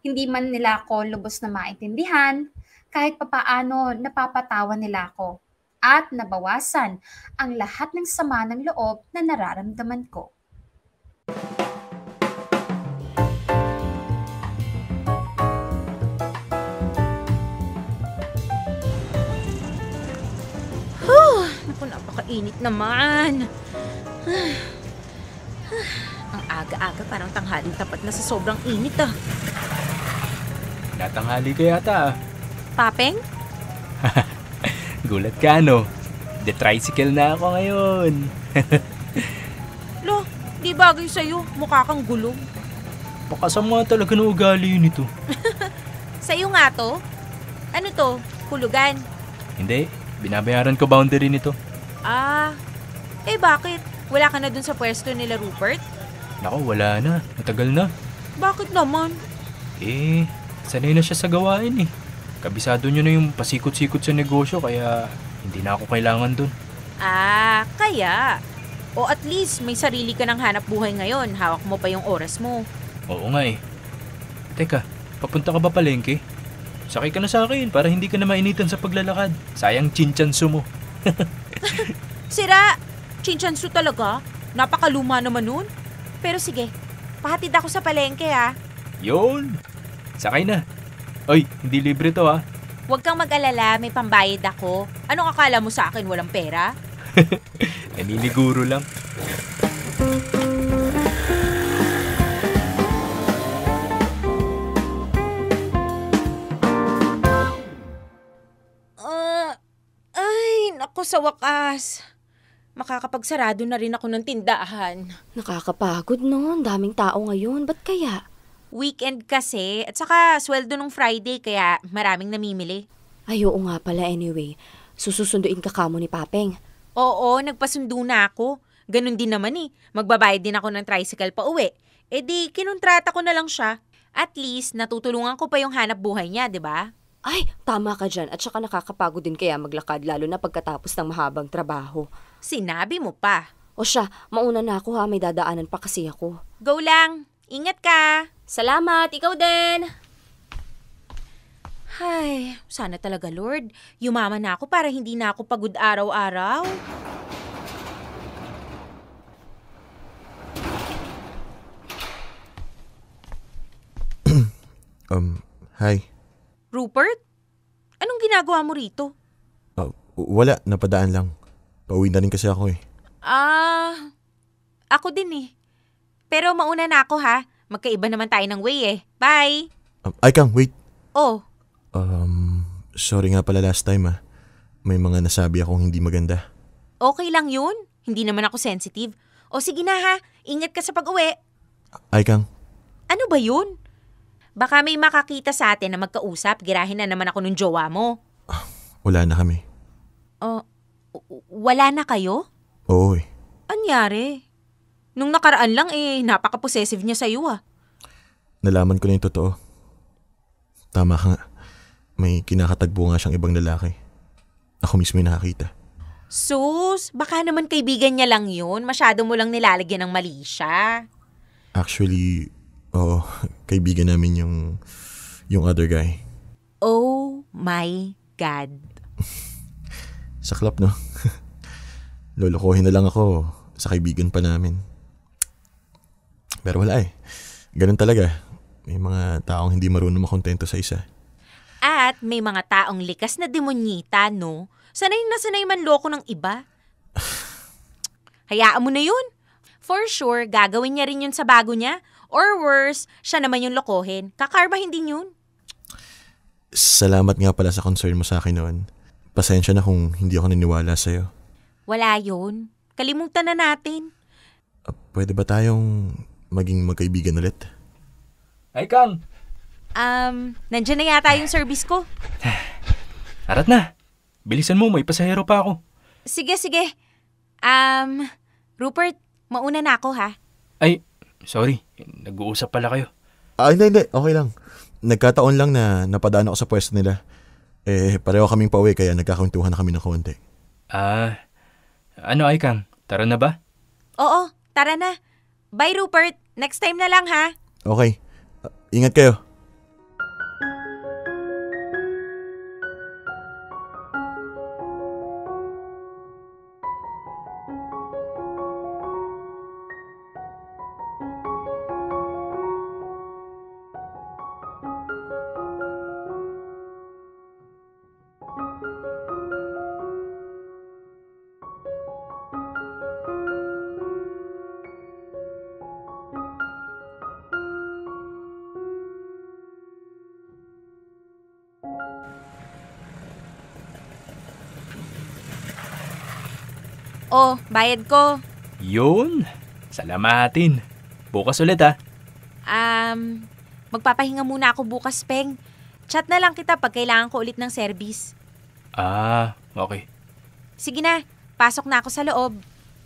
Hindi man nila ako lubos na maintindihan, kahit papaano napapatawa nila ako. At nabawasan ang lahat ng sama ng loob na nararamdaman ko. Naku, napakainit naman. Ang aga-aga parang tanghaling tapat na sa sobrang init ah. Natanghali ka yata ah. Papeng? Gulat ka no? The tricycle na ako ngayon. Lo, di bagay sa'yo. Mukha kang gulong. Pakasama talaga ng ugali yun ito. Sa'yo nga to? Ano to? Hulugan? Hindi, binabayaran ko boundary nito. Bakit? Wala ka na dun sa pwesto nila Rupert? Nako, wala na. Matagal na. Bakit naman? Sanay na siya sa gawain eh. Kabisado niyo na yung pasikot-sikot sa negosyo kaya hindi na ako kailangan dun. Kaya. O at least may sarili ka ng hanap buhay ngayon. Hawak mo pa yung oras mo. Oo nga eh. Teka, papunta ka ba palengke? Sakay ka na sa akin para hindi ka na mainitan sa paglalakad. Sayang chinchansu mo. Sira! Chinchansu talaga? Napakaluma naman nun. Pero sige, pahatid ako sa palengke ha. Yun! Sakay na. Oy, hindi libre to ha. Huwag kang mag-alala, may pambayad ako. Anong akala mo sa akin, walang pera? Naniniguro lang. Ay, naku sa wakas. Makakapagsarado na rin ako ng tindahan. Nakakapagod no, daming tao ngayon. Ba't kaya? Weekend kasi, at saka sweldo nung Friday kaya maraming namimili. Ay, oo nga pala anyway. Sususunduin ka kamo ni Papeng. Oo, nagpasundo na ako. Ganun din naman eh. Magbabayad din ako ng tricycle pa uwi. E di, kinontrata ko na lang siya. At least, natutulungan ko pa yung hanap buhay niya, di ba? Ay, tama ka dyan. At saka nakakapagod din kaya maglakad lalo na pagkatapos ng mahabang trabaho. Sinabi mo pa. O siya, mauna na ako ha. May dadaanan pa kasi ako. Go lang. Ingat ka. Salamat, ikaw din. Ay, sana talaga Lord. Yumaman na ako para hindi na ako pagod araw-araw. Hi. Rupert? Anong ginagawa mo rito? Wala, napadaan lang. Pauwi na rin kasi ako eh. Ako din eh. Pero mauna na ako ha. Magkaiba naman tayo ng way eh. Bye! Aikang, wait. Oh, Sorry nga pala last time ah. May mga nasabi akong hindi maganda. okay lang yun. Hindi naman ako sensitive. O sige na ha, ingat ka sa pag-uwi. Aikang, Ano ba yun? Baka may makakita sa atin na magkausap, girahin na naman ako nung jowa mo. wala na kami. Wala na kayo? Oo eh. Anyari? Nung nakaraan lang napaka-possessive niya sa'yo ah. Nalaman ko na yung totoo. Tama ka nga. May kinakatagpo nga siyang ibang lalaki. Ako mismo yung nakakita. Sus, baka naman kaibigan niya lang yun. Masyado mo lang nilalagyan ng mali siya. Actually, oo, kaibigan namin yung other guy. Oh my God. Saklap, no? Lolokohin na lang ako sa kaibigan pa namin. Pero wala eh. Ganun talaga. May mga taong hindi marunong makontento sa isa. At may mga taong likas na demonyita, no? Sanay na sanay man loko ng iba. Hayaan mo na yun. For sure, gagawin niya rin yun sa bago niya. Or worse, siya naman yung lokohin. Kakarmahin din yun. Salamat nga pala sa concern mo sa akin noon. Pasensya na kung hindi ako naniwala sa'yo. Wala yun. Kalimutan na natin. Pwede ba tayong maging magkaibigan ulit? Ay, Kang! Nandyan na yata yung service ko. Arat na! Bilisan mo, may pasahero pa ako. Sige. Rupert, mauna na ako ha. Ay, sorry. Nag-uusap pala kayo. Hindi. Okay lang. Nagkataon lang na napadaan ako sa pwesto nila. Pareho kaming pauwi kaya nagkakwentuhan na kami ng konti. Ano ay Kang? Tara na ba? Oo, tara na. Bye Rupert, next time na lang ha. Okay. Ingat kayo. Oh, bayad ko. Yun! Salamatin. Bukas ulit ha. Magpapahinga muna ako bukas, Peng. Chat na lang kita pag kailangan ko ulit ng service. Okay. Sige na, pasok na ako sa loob.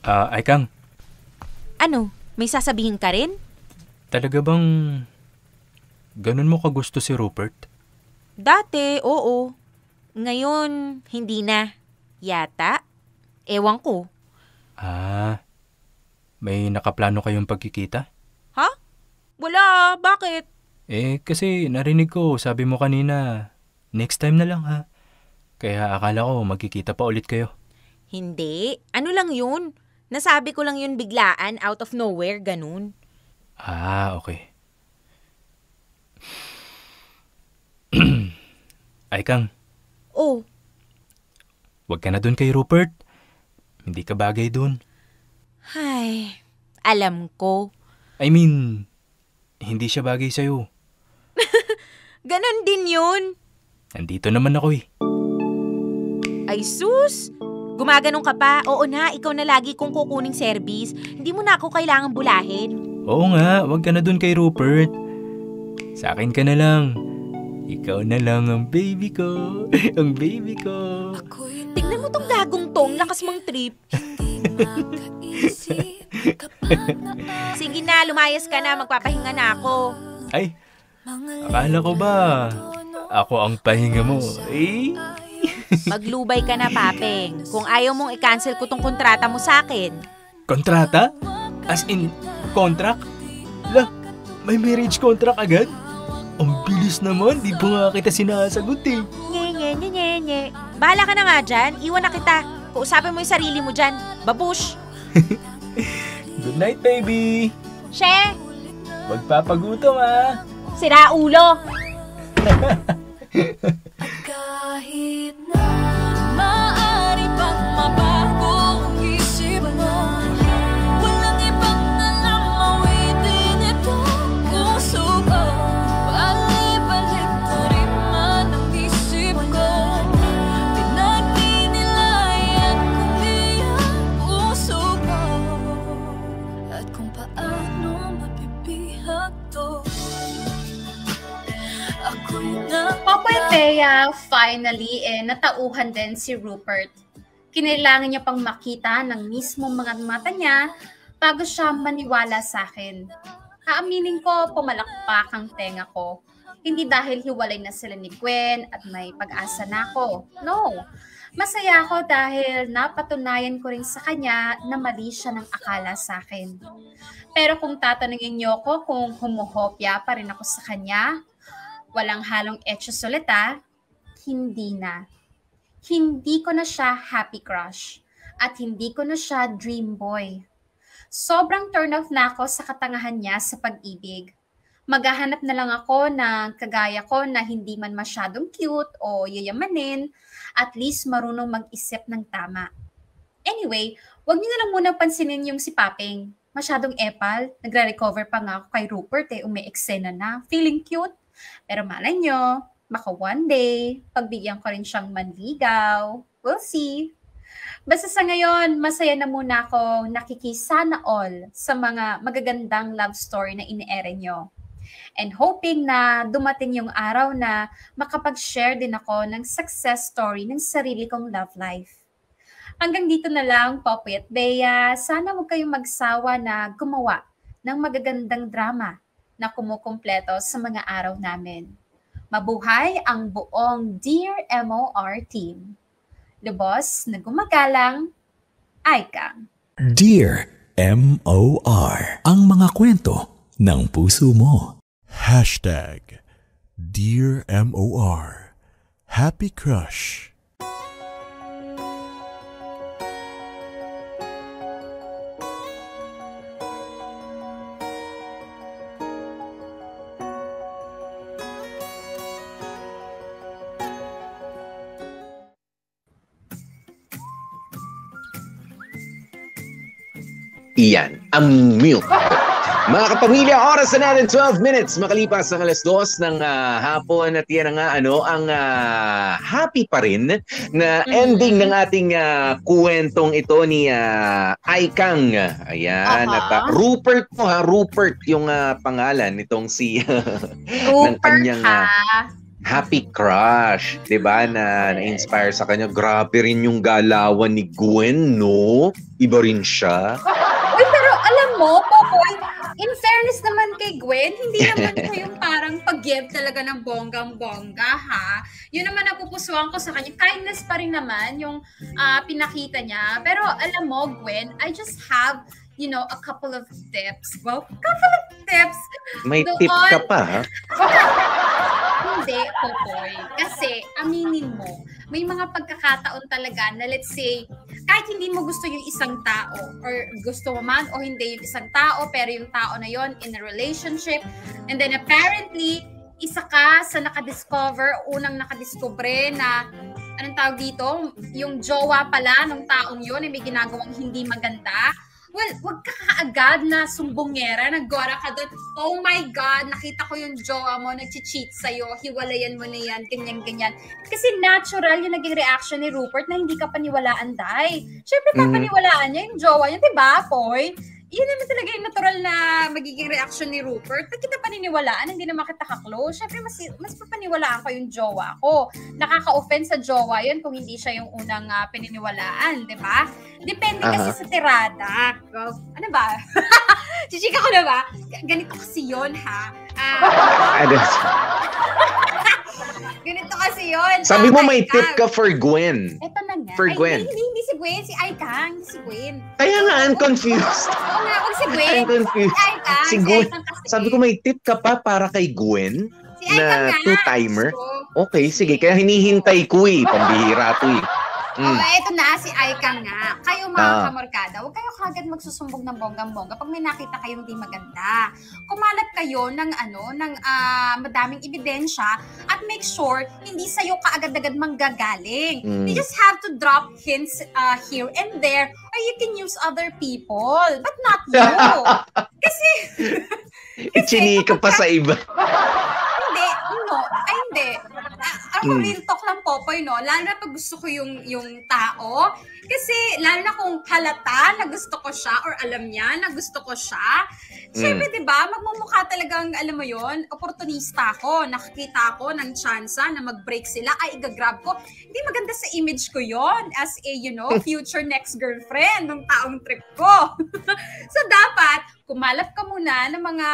Ay Kang, Ano, may sasabihin ka rin? talaga bang ganun mo kagusto si Rupert? Dati, oo. Ngayon, hindi na. Yata. Ewan ko. May nakaplano kayong pagkikita? Ha? Wala, bakit? Kasi narinig ko, sabi mo kanina, next time na lang ha. Kaya akala ko magkikita pa ulit kayo. Hindi. Ano lang yun? Nasabi ko lang yun biglaan, out of nowhere, ganun. Okay. Ay Kang, Oh, wag ka na dun kay Rupert. Hindi ka bagay dun. ay, alam ko. I mean, hindi siya bagay sa'yo. Ganon din yun. Nandito naman ako eh. Ay sus, Gumaganong ka pa? Oo na, ikaw na lagi kong kukuning service. Hindi mo na ako kailangang bulahin. Oo nga, wag ka na dun kay Rupert. Sa akin ka na lang. Ikaw na lang ang baby ko. Ang baby ko. Tignan mo tong gagong tong, lakas mong trip. Sige na, lumayas ka na, magpapahinga na ako. Ay, akala ko ba ako ang pahinga mo? Eh? Maglubay ka na, Papeng. Kung ayaw mong i-cancel ko tong kontrata mo sa akin. Kontrata? As in, contract? Lah, may marriage contract agad? Ang bilis naman, di pa nga kita sinasagot eh. Nye. Bahala ka na nga dyan, iwan na kita. Kausapin mo yung sarili mo dyan. Babush! Good night, baby! She! Magpapagutom ah! Sira ulo! Kahit na maaari pang mabago ang isip mo, walang ibang alam mawitin itong puso ko. Balik-balik na rin man ang isip ko, pinagdinilayan ko ang puso ko, at kung paano mapipihag to. Popoy at Bea, finally, natauhan din si Rupert. Kinailangan niya pang makita ng mismong mga mata niya bago siya maniwala sa akin. Aaminin ko, pumalakpak ang tenga ko. Hindi dahil hiwalay na sila ni Gwen at may pag-asa na ako. No, masaya ako dahil napatunayan ko rin sa kanya na mali siya ng akala sa akin. Pero kung tatanungin niyo ko kung humuhopya pa rin ako sa kanya, walang halong etsyos ulit hindi na. Hindi ko na siya happy crush at hindi ko na siya dream boy. Sobrang turn off na ako sa katangahan niya sa pag-ibig. Maghahanap na lang ako ng kagaya ko na hindi man masyadong cute o yayamanin, at least marunong mag-isip ng tama. Anyway, wag niyo na lang muna pansinin yung si Papeng. Masyadong epal, nagre-recover pa nga ako kay Rupert umi-eksena na, feeling cute. Pero malay nyo, baka one day, pagbigyan ko rin siyang manligaw. We'll see. Basta sa ngayon, masaya na muna ako nakikisana all sa mga magagandang love story na iniere nyo. And hoping na dumating yung araw na makapag-share din ako ng success story ng sarili kong love life. Hanggang dito na lang, Popoy at Bea. Sana huwag kayong magsawa na gumawa ng magagandang drama na kumukumpleto sa mga araw namin. Mabuhay ang buong Dear MOR team. Lubos na gumagalang, Aika. Dear MOR, ang mga kwento ng puso mo. Dear MOR, Happy Crush. Iyan, ang milk. Mga kapamilya, oras na natin 12 minutes makalipas ng alas 2 ng hapon, at yan nga ang happy pa rin na ending ng ating kwentong ito ni Aikang. Ayan, at Rupert mo Rupert yung pangalan nitong si ng kanyang happy crush, 'di ba? Na-inspire sa kanya. Grabe rin yung galawan ni Gwen, no? Iba rin siya. Uy, pero alam mo, Popoy, in fairness naman kay Gwen, hindi naman siya yung parang pag-give talaga ng bonggang-bongga, ha? Yun naman napupusuan ko sa kanya. Kindness pa rin naman yung pinakita niya. Pero alam mo, Gwen, I just have, a couple of tips. Well, couple of tips. May tip ka pa, ha? Hindi, Popoy. Kasi, aminin mo, may mga pagkakataon talaga na let's say, kahit hindi mo gusto yung isang tao, or gusto mo man o hindi yung isang tao, pero yung tao na yon in a relationship, and then apparently, isa ka sa unang nakadiscover na, anong tawag dito, yung jowa pala ng taong yun ay may ginagawang hindi maganda, Well, wag ka kaagad na sumbongera, naggora ka doon. Oh my God, nakita ko yung jowa mo, nag-cheat sa'yo, hiwalayan mo na yan, ganyan-ganyan. Kasi natural yung naging reaction ni Rupert na hindi ka paniwalaan, Day. Siyempre, papaniwalaan niya yung jowa niya, diba, Poy? Yun naman talaga yung natural na magiging reaction ni Rupert. Pag kita paniniwalaan, hindi naman kita ka-close. Siyempre, mas papaniwalaan ko yung jowa ko. Nakaka-offend sa jowa yun kung hindi siya yung unang pininiwalaan, di ba? Depende kasi sa tirada. Ano ba? Chichika ko na ba? Ganito kasi yun, ha? Ganito kasi yun. Sabi mo may tip ka for Gwen. Eto na nga. For Gwen. Hindi si Gwen, si Aikang. Hindi si Gwen. Kaya nga, I'm confused. Oo nga, huwag si Gwen. I'm confused. Si Aikang. Si Gwen. Sabi ko may tip ka pa para kay Gwen si Aikang na two-timer. Okay, sige. Kaya hinihintay ko pambihira to Ito na, si Aikang nga. Kayo mga kamorkada, huwag kayo kagad magsusumbog ng bonggang-bongga pag may nakita kayong di maganda. Kumalat kayo ng madaming ebidensya at make sure hindi sa'yo kaagad-agad manggagaling. You just have to drop hints here and there or you can use other people, but not you. Kasi chinika pa sa iba. Hindi. Ako real talk lang, Popoy, no? Lalo na pag gusto ko yung tao. Kasi lalo na kung halata na gusto ko siya or alam niya na gusto ko siya. Siyempre, di ba, magmumukha talagang, alam mo yon, oportunista ko. Nakikita ko ng tsansa na mag-break sila. Ay, igagrab ko. Hindi maganda sa image ko yon as a, future next girlfriend ng taong trip ko. So, dapat, kumalat ka muna ng mga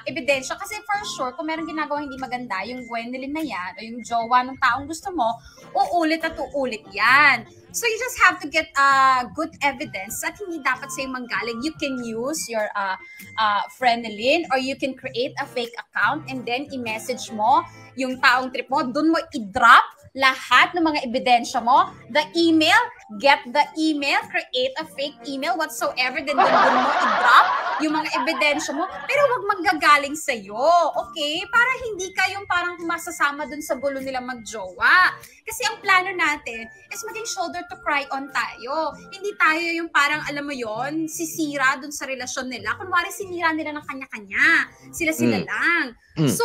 ebidensya kasi for sure kung meron ginagawa hindi maganda yung Gwendolyn na yan o yung jowa ng taong gusto mo, uulit at uulit yan. So you just have to get good evidence at hindi dapat sa'yo manggaling. You can use your friendlyn or you can create a fake account and then i-message mo yung taong trip mo. Doon mo i-drop lahat ng mga ebidensya mo. The email, get the email, create a fake email whatsoever, then doon mo i-drop yung mga ebidensya mo. Pero wag manggagaling sa'yo, okay? Para hindi kayong parang masasama dun sa gulo nilang magjowa. Kasi ang plano natin is maging shoulder to cry on tayo. Hindi tayo yung parang, alam mo yon, sisira dun sa relasyon nila. Kunwari sinira nila ng kanya-kanya. Sila-sila lang. So,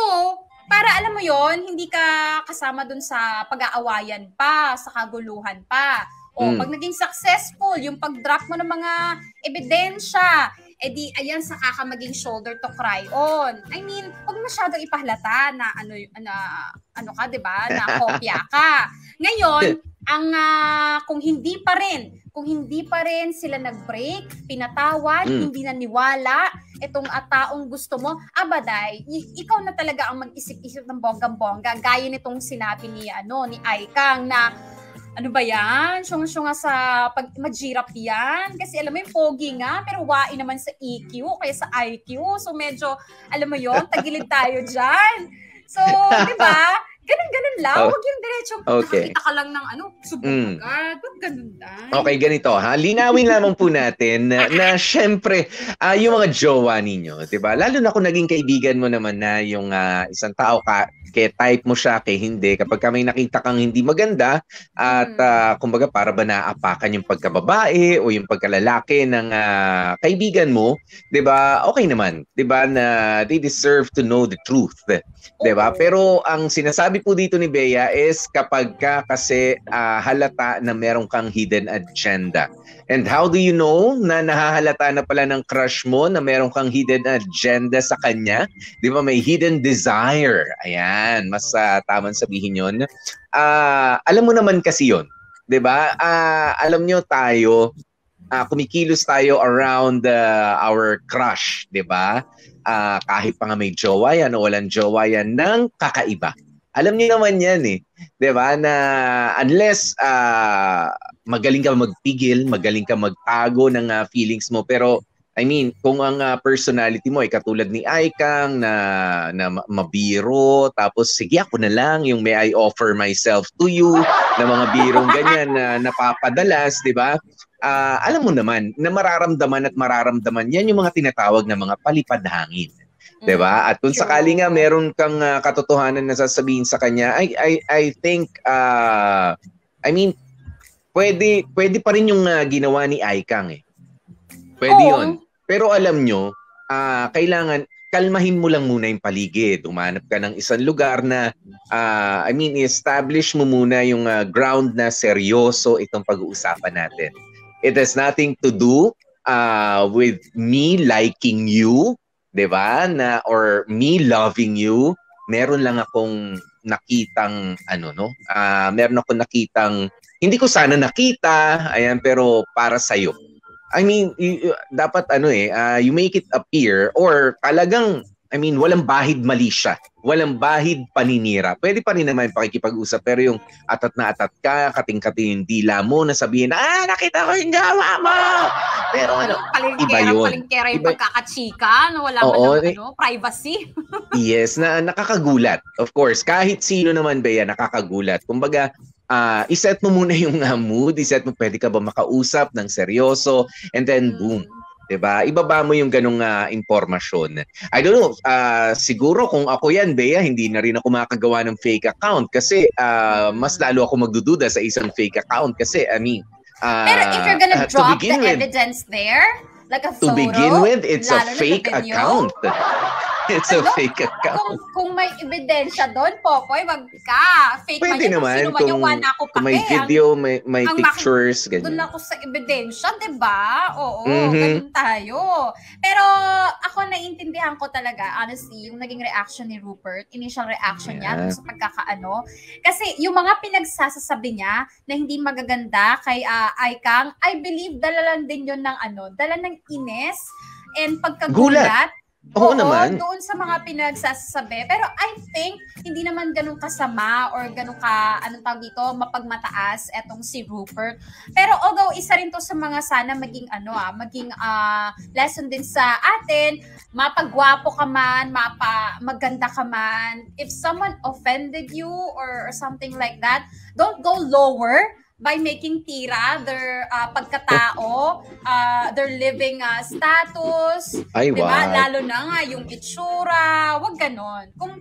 para alam mo yon, hindi ka kasama dun sa pag-aawayan pa, sa kaguluhan pa. O pag naging successful, yung pag-drop mo ng mga ebidensya, edi ayan saka ka maging shoulder to cry on. I mean, huwag masyadong ipahalata na ano ka, 'di ba? Na kopya ka. Ngayon, kung hindi pa rin sila nag-break, pinatawad, hindi naniwala itong taong gusto mo, abaday, ikaw na talaga ang mag-isip-isip ng bonggang-bongga. Gaya nitong sinabi ni Aikang na ano ba yan? Syunga sa mag-girap yan. Kasi alam mo yung pogi nga, pero wain naman sa EQ kaya sa IQ. So medyo, alam mo yon, tagilid tayo dyan. So, di ba? Ganun lang. Huwag yung diretsong nakakita ka lang ng subong agad. Huwag ganun lang. Okay, ganito ha. Linawin lamang po natin na syempre, yung mga jowa ninyo, diba? Lalo na kung naging kaibigan mo naman na yung isang tao kaya type mo siya, kaya hindi. Kapag may nakita kang hindi maganda at kumbaga para ba naapakan yung pagkababae o yung pagkalalaki ng kaibigan mo, diba? Okay naman. Diba? Na they deserve to know the truth. Diba? Pero ang sinasabi po dito ni Bea is kapag ka kasi halata na meron kang hidden agenda. And how do you know na nahahalata na pala ng crush mo na meron kang hidden agenda sa kanya? Di ba may hidden desire? Ayan, mas tamang sabihin yun. Alam mo naman kasi yun. Di ba? Alam nyo tayo, kumikilos tayo around our crush. Di ba? Kahit pa nga may jowa yan o walang jowa yan ng kakaiba. Alam niyo naman yan eh. 'Di ba? Na unless magaling ka magpigil, magaling ka magtago ng feelings mo, pero I mean, kung ang personality mo ay katulad ni Aikang na mabiro, tapos sige ako na lang yung may I offer myself to you na mga birong ganyan na napapadalas, 'di ba? Alam mo naman na mararamdaman yan yung mga tinatawag na mga palipad hangin. 'Di ba? At kung sakali nga meron kang katotohanan na sasabihin sa kanya, I think I mean pwede pa rin yung ginawa ni Aikang eh. Pwede Oo. yun. Pero alam nyo, kailangan kalmahin mo lang muna yung paligid. Umanap ka ng isang lugar na, establish mo muna yung ground na seryoso itong pag-uusapan natin. It has nothing to do with me liking you, di ba? Or me loving you. Meron lang akong nakitang, meron akong nakitang, hindi ko sana nakita, ayan, pero para sa'yo. Dapat you make it appear or talagang, walang bahid mali siya. Walang bahid paninira. Pwede pa rin naman pakikipag-usap pero yung atat na atat ka, kating-kating yung dila mo, na sabihin, nakita ko yung gawa mo! Pero iba yun. Palingkera yung pagkakachika na wala man privacy. Yes, na nakakagulat. Of course, kahit sino naman ba yan, nakakagulat. Kumbaga, iset mo muna yung mood, iset mo pwede ka ba makausap ng seryoso, and then boom, 'di ba? Ibaba mo yung ganung impormasyon. I don't know, siguro kung ako yan, Bea, hindi na rin ako makagawa ng fake account kasi mas lalo ako magdududa sa isang fake account kasi pero if you're gonna drop the evidence there, like a photo, to begin with, it's a fake account. It's a fake account. Kung may ebidensya doon, Popoy, wag ka. Fake pwede man naman, sino man yung wala ko kung may video, may pictures, ganyan. Doon ako sa ebidensya, diba? Oo, ganun tayo. Pero ako naiintindihan ko talaga, honestly, yung naging reaction ni Rupert, initial reaction niya dun sa pagkakaano. Kasi yung mga pinagsasasabi niya na hindi magaganda kay Aikang, I believe dala lang din yun ng dala ng ines and pagkagulat. Oo naman. Doon sa mga pinagsasabi. Pero I think, hindi naman ganun kasama or ganun mapagmataas etong si Rupert. Pero although isa rin to sa mga sana maging lesson din sa atin, mapagwapo ka man, maganda ka man, if someone offended you or something like that, don't go lower by making tira their pagkatao, their living status, diba? Lalo na nga yung itsura, wag ganon. Kung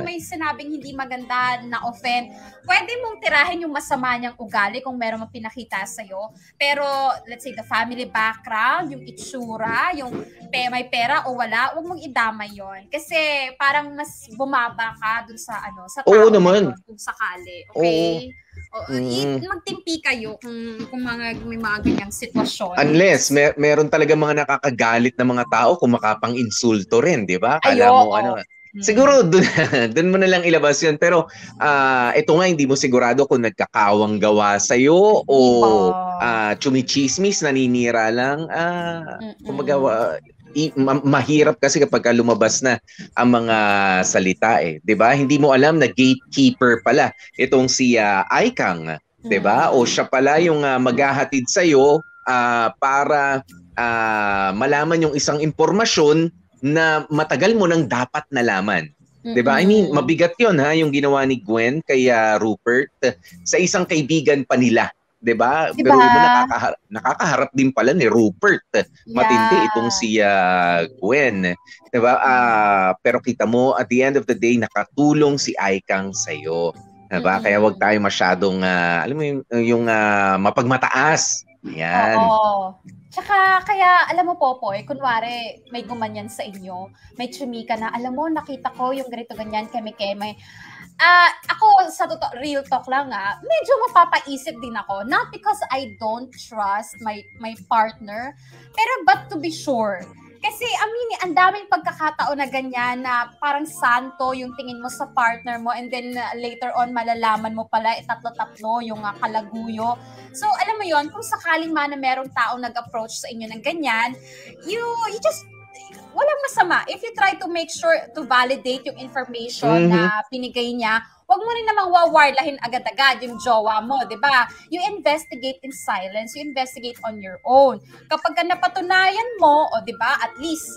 may sinabing hindi maganda na offend, pwede mong tirahin yung masama niyang ugali kung meron mang pinakita sa'yo. Pero let's say the family background, yung itsura, yung may pera o wala, wag mong idamay yon. Kasi parang mas bumaba ka dun sa sa tao. Oo naman. Kung sakali. Okay? Oo. Magtimpi kayo kung may mga ganyang sitwasyon. Unless meron talaga mga nakakagalit na mga tao kung makapang-insulto rin, di ba? Kala mo siguro dun mo na lang ilabas yun. Pero ito nga, hindi mo sigurado kung nagkakawang gawa sa'yo o chumichismis, naninira lang. Kumbaga, mahirap kasi kapag lumabas na ang mga salita 'di ba? Hindi mo alam na gatekeeper pala itong si Aikang, 'di ba? O siya pala yung maghahatid sa iyo para malaman yung isang impormasyon na matagal mo nang dapat nalaman. 'Di ba? Mabigat 'yon yung ginawa ni Gwen kay Rupert sa isang kaibigan pa nila. 'Di ba? Pero nakakaharap din pala ni Rupert. Matindi itong si Gwen. 'Di ba? Pero kita mo, at the end of the day, nakatulong si Aikang sa'yo. 'Di ba? Kaya wag tayo masyadong, alam mo yung mapagmataas. Yan. Oo. Tsaka, kaya, alam mo, Popoy, kunwari, may gumanyan sa inyo, may chumika na, alam mo, nakita ko yung ganito ganyan, keme-keme. Ako, sa real talk lang medyo mapapaisip din ako. Not because I don't trust my partner, pero but to be sure. Kasi, ang daming pagkakataon na ganyan na parang santo yung tingin mo sa partner mo and then later on malalaman mo pala tatlo-tatlo yung kalaguyo. So, alam mo yon, kung sakaling man na merong tao nag-approach sa inyo ng ganyan, you just walang masama. If you try to make sure to validate yung information na pinigay niya, wag mo rin namang wawarlahin agad-agad yung jowa mo, di ba? You investigate in silence, you investigate on your own. Kapag napatunayan mo, di ba, at least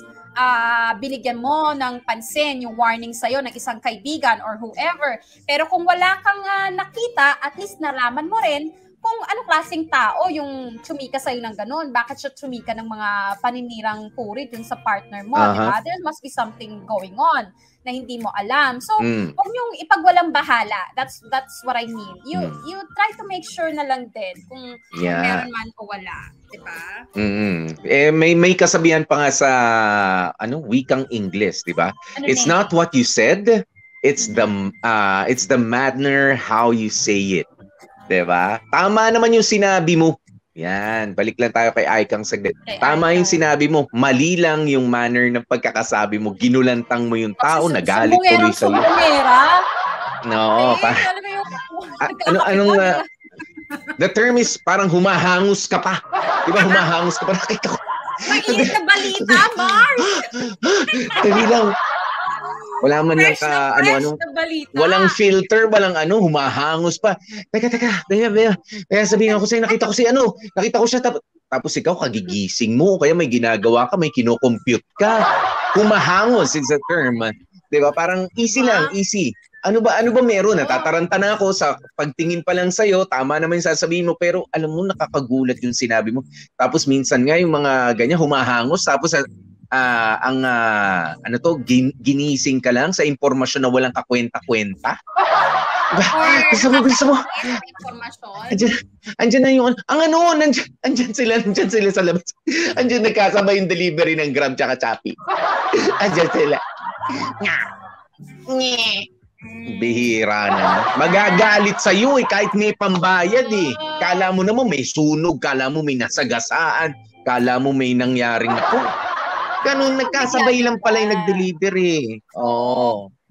binigyan mo ng pansin yung warning sa'yo ng isang kaibigan or whoever. Pero kung wala kang nakita, at least nalaman mo rin kung anong klaseng tao yung tsumika sa'yo ng ganun. Bakit siya tsumika ng mga paninirang puri dun sa partner mo, di ba? There must be something going on na hindi mo alam. So, huwag niyong ipagwalang bahala. That's what I mean. You try to make sure na lang din kung meron man o wala. Di ba? May kasabihan pa nga sa wikang English, di ba? It's not what you said, it's the manner how you say it. Diba? Tama naman yung sinabi mo. Yan, balik lang tayo kay Aikang saglit. Tama yung sinabi mo. Mali lang yung manner ng pagkakasabi mo. Ginulantang mo yung tao, nagalit tuloy sa'yo. No, the term is parang humahangus ka pa. Diba, humahangus ka pa. Nakita ko. Mainit na balita, Mars! Dali lang. Wala man lang walang filter, walang humahangos pa. Teka, kaya sabihin ko sa'yo, nakita ko siya, tapos ikaw kagigising mo, kaya may ginagawa ka, may kinocompute ka. Humahangos is a term. Diba? Parang easy lang, easy. Ano ba meron? Natataranta na ako sa pagtingin pa lang sa'yo, tama naman yung sasabihin mo, pero alam mo, nakakagulat yung sinabi mo. Tapos minsan nga yung mga ganyan, humahangos, tapos ginising ka lang sa impormasyon na walang kakwenta-kwenta. Gusto mo. Andiyan na yung, andyan sila sa labas. Andiyan nagkasabay yung delivery ng Grab tsaka Shopee. Andiyan sila. Bihira na. Magagalit sa'yo kahit may pambayad Kala mo naman may sunog, kala mo may nasagasaan, kala mo may nangyaring ganun, nagkasabay lang pala yung nag-deliver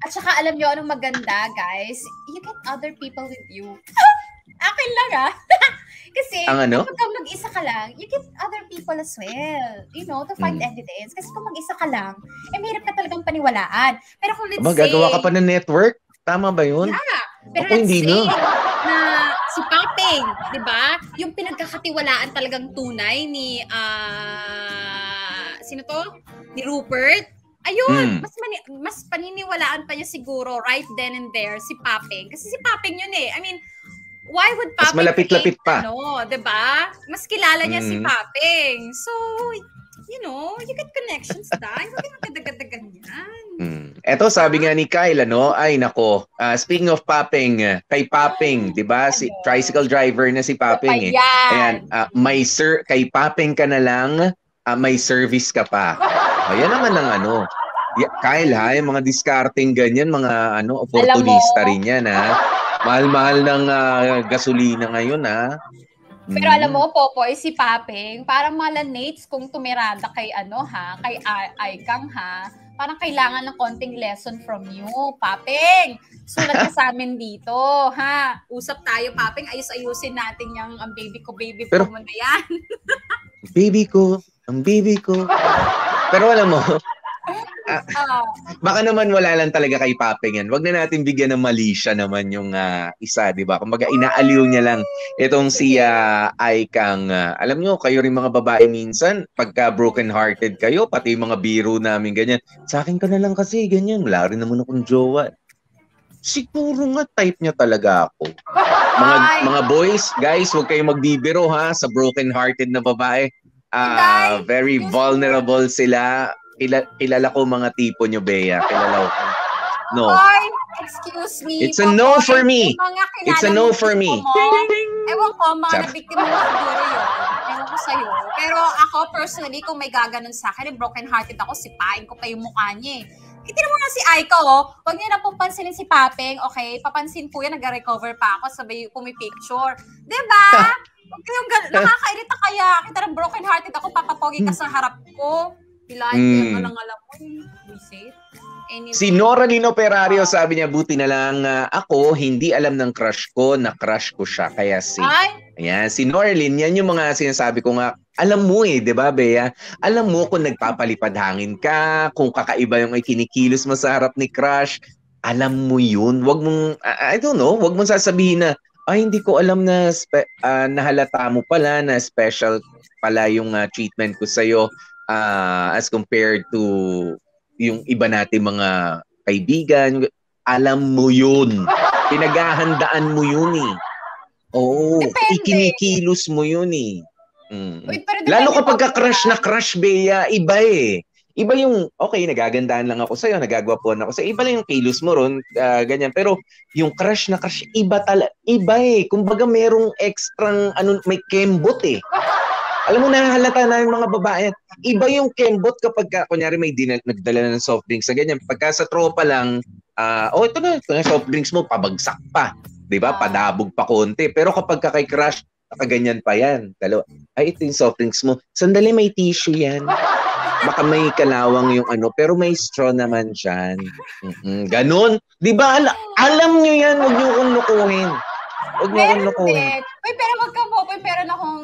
At saka alam nyo, anong maganda, guys? You get other people with you. Akin lang, Kasi, kapag mag-isa ka lang, you get other people as well. You know, to find evidence. Kasi kung mag-isa ka lang, mahirap ka talagang paniwalaan. Pero kung let's say... Magagawa ka pa ng network? Tama ba yun? Yeah. Pero let's say na si Papeng, di ba? Yung pinagkakatiwalaan talagang tunay ni... sino to? Ni Rupert. Ayun, mas paniniwalaan pa niya siguro right then and there si Papeng. Kasi si Papeng yun I mean, why would Papeng... Mas malapit-lapit pa. Diba? Mas kilala niya si Papeng. So, you know, you get connections dahil. Huwag yung kadagadagan yan. Eto, sabi nga ni Kyle, ay nako, speaking of Papeng, kay Papeng, di ba? Si tricycle driver na si Papeng Ayan, kay Papeng ka na lang, may service ka pa. Yan naman ang Kyle yung mga discarding ganyan, mga opportunista rin yan Mahal-mahal ng gasolina ngayon Pero alam mo, Popoy, si Papeng, parang malanates kung tumirada kay kay Aikang parang kailangan ng konting lesson from you, Papeng. Sulat ka sa amin dito, Usap tayo, Papeng, ayus-ayusin natin yung ang baby ko mo na yan. Ang baby ko. Pero alam mo, baka naman wala lang talaga kay Papeng yan. Wag na natin bigyan ng mali siya naman yung isa, di ba? Kumbaga inaaliw niya lang itong si Aikang. Alam nyo, kayo rin mga babae minsan, pagka broken-hearted kayo, pati yung mga biro namin ganyan, sa akin ka na lang kasi ganyan, wala rin naman akong jowa. Siguro nga type niya talaga ako. Mga boys, guys, huwag kayong magbibiro sa broken-hearted na babae. Very vulnerable sila. Kilala ko mga tipo nyo, Bea. Kilala ko. No. Excuse me. It's a no for me. It's a no for me. Ewan ko, mga nabiktima mo siguro yun. Ewan ko sa'yo. Pero ako, personally, kung may gaganon sa akin, broken-hearted ako, sipain ko pa yung mukha niya Itinan mo nga si Aika, Huwag niya na pong pansinin si Papeng, okay? Papansin po yan, nag-recover pa ako, sabay pumipicture. Diba? Huwag kayong nakakairita kaya. Kita ng broken-hearted ako, papapogi ka sa harap ko. Pilahin ka lang alam mo. Anyway. Si Nora Lino Perario, sabi niya, buti na lang ako, hindi alam ng crush ko na crush ko siya. Kaya ayan, si Norlin, yan yung mga sinasabi ko nga, alam mo di ba, Bea? Alam mo kung nagpapalipad hangin ka, kung kakaiba yung ikinikilos mo sa harap ni crush, alam mo yun. Wag mong, I don't know, wag mong sasabihin na, hindi ko alam na nahalata mo pala, na special pala yung treatment ko sa'yo as compared to yung iba natin mga kaibigan. Alam mo yun. Pinaghahandaan mo yun Oo, Depende. ikinikilos mo yun eh. Uy, pero depende Lalo kapag po, ka-crush na crush, Bea, iba eh. Iba yung, okay, nagagandaan lang ako sa'yo, nagagwapuan ako sa'yo. Iba lang yung kilos mo ron, ganyan. Pero yung crush na crush, iba eh. Kumbaga merong extrang, may kembot eh. Alam mo, nahahalata na yung mga babae. Iba yung kembot kapag, kunyari may nagdala na ng soft drinks sa ganyan. Pagka sa tropa lang, ito na, soft drinks mo, pabagsak pa. Diba? Padabog pa konti. Pero kapag kay crush, nakaganyan pa yan. Dalawa. Ay, ito yung soft drinks mo. Sandali, may tissue yan. Baka may kalawang yung pero may straw naman dyan. Ganon. Di ba? Alam nyo yan. Huwag nyo kong lukuhin. Huwag nyo kong lukuhin. Uy, pero wag ka po. Meron akong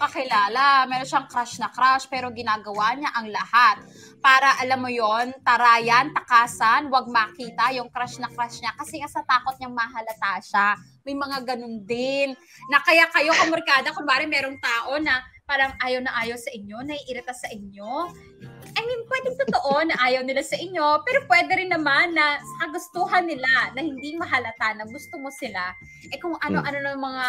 kakilala. Meron siyang crush na crush, pero ginagawa niya ang lahat. Para, alam mo yon, tarayan, takasan, wag makita yung crush na crush niya. Kasi nga sa takot niyang mahalata siya. May mga ganun din. Na kaya kayo, kamurkada, kunwari merong tao na parang ayaw na ayaw sa inyo, naiirita sa inyo. I mean, pwedeng totoo na ayaw nila sa inyo, pero pwede rin naman na sa kagustuhan nila na hindi mahalata na gusto mo sila. Kung ano-ano ng mga,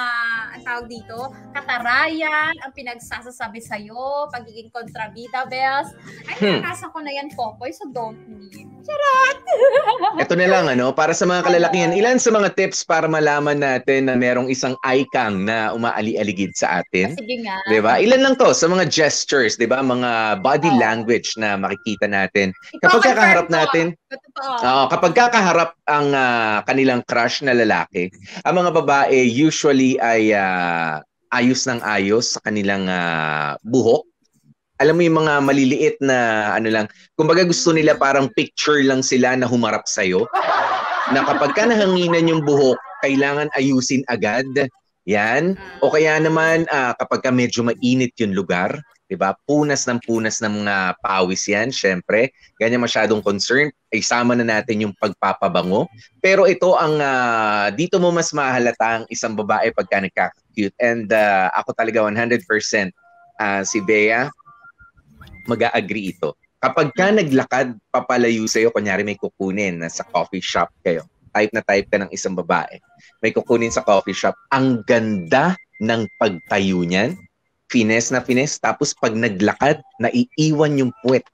ang tawag dito, katarayan, ang pinagsasasabi sa'yo, pagiging kontrabida, Bells. Ay, nakasa ko na yan, Popoy, so don't need. Charot! Ito na lang, para sa mga kalalakihan, ilan sa mga tips para malaman natin na merong isang icon na umaali-aligid sa atin? Sige nga. Diba? Ilan lang to sa mga gestures, diba? Mga body language na makikita natin. Kapag kakaharap natin, kapag kakaharap ang kanilang crush na lalaki, ang mga babae usually ay ayos ng ayos sa kanilang buhok. Alam mo yung mga maliliit na lang, kumbaga gusto nila parang picture lang sila na humarap sa'yo. Na kapag ka nahanginan yung buhok, kailangan ayusin agad. Yan. O kaya naman kapag ka medyo mainit yung lugar, diba? Punas ng mga pawis yan, syempre. Ganyan masyadong concern. Ay sama na natin yung pagpapabango. Pero ito ang, dito mo mas mahalata ang isang babae pagka nagkaka-cute. And ako talaga 100% si Bea, mag-a-agree ito. Kapag ka naglakad, papalayo sa'yo, kunyari may kukunin na sa coffee shop kayo. Type na type ka ng isang babae. May kukunin sa coffee shop. Ang ganda ng pagtayo niyan. Finesse na finesse. Tapos pag naglakad, naiiwan yung puwet.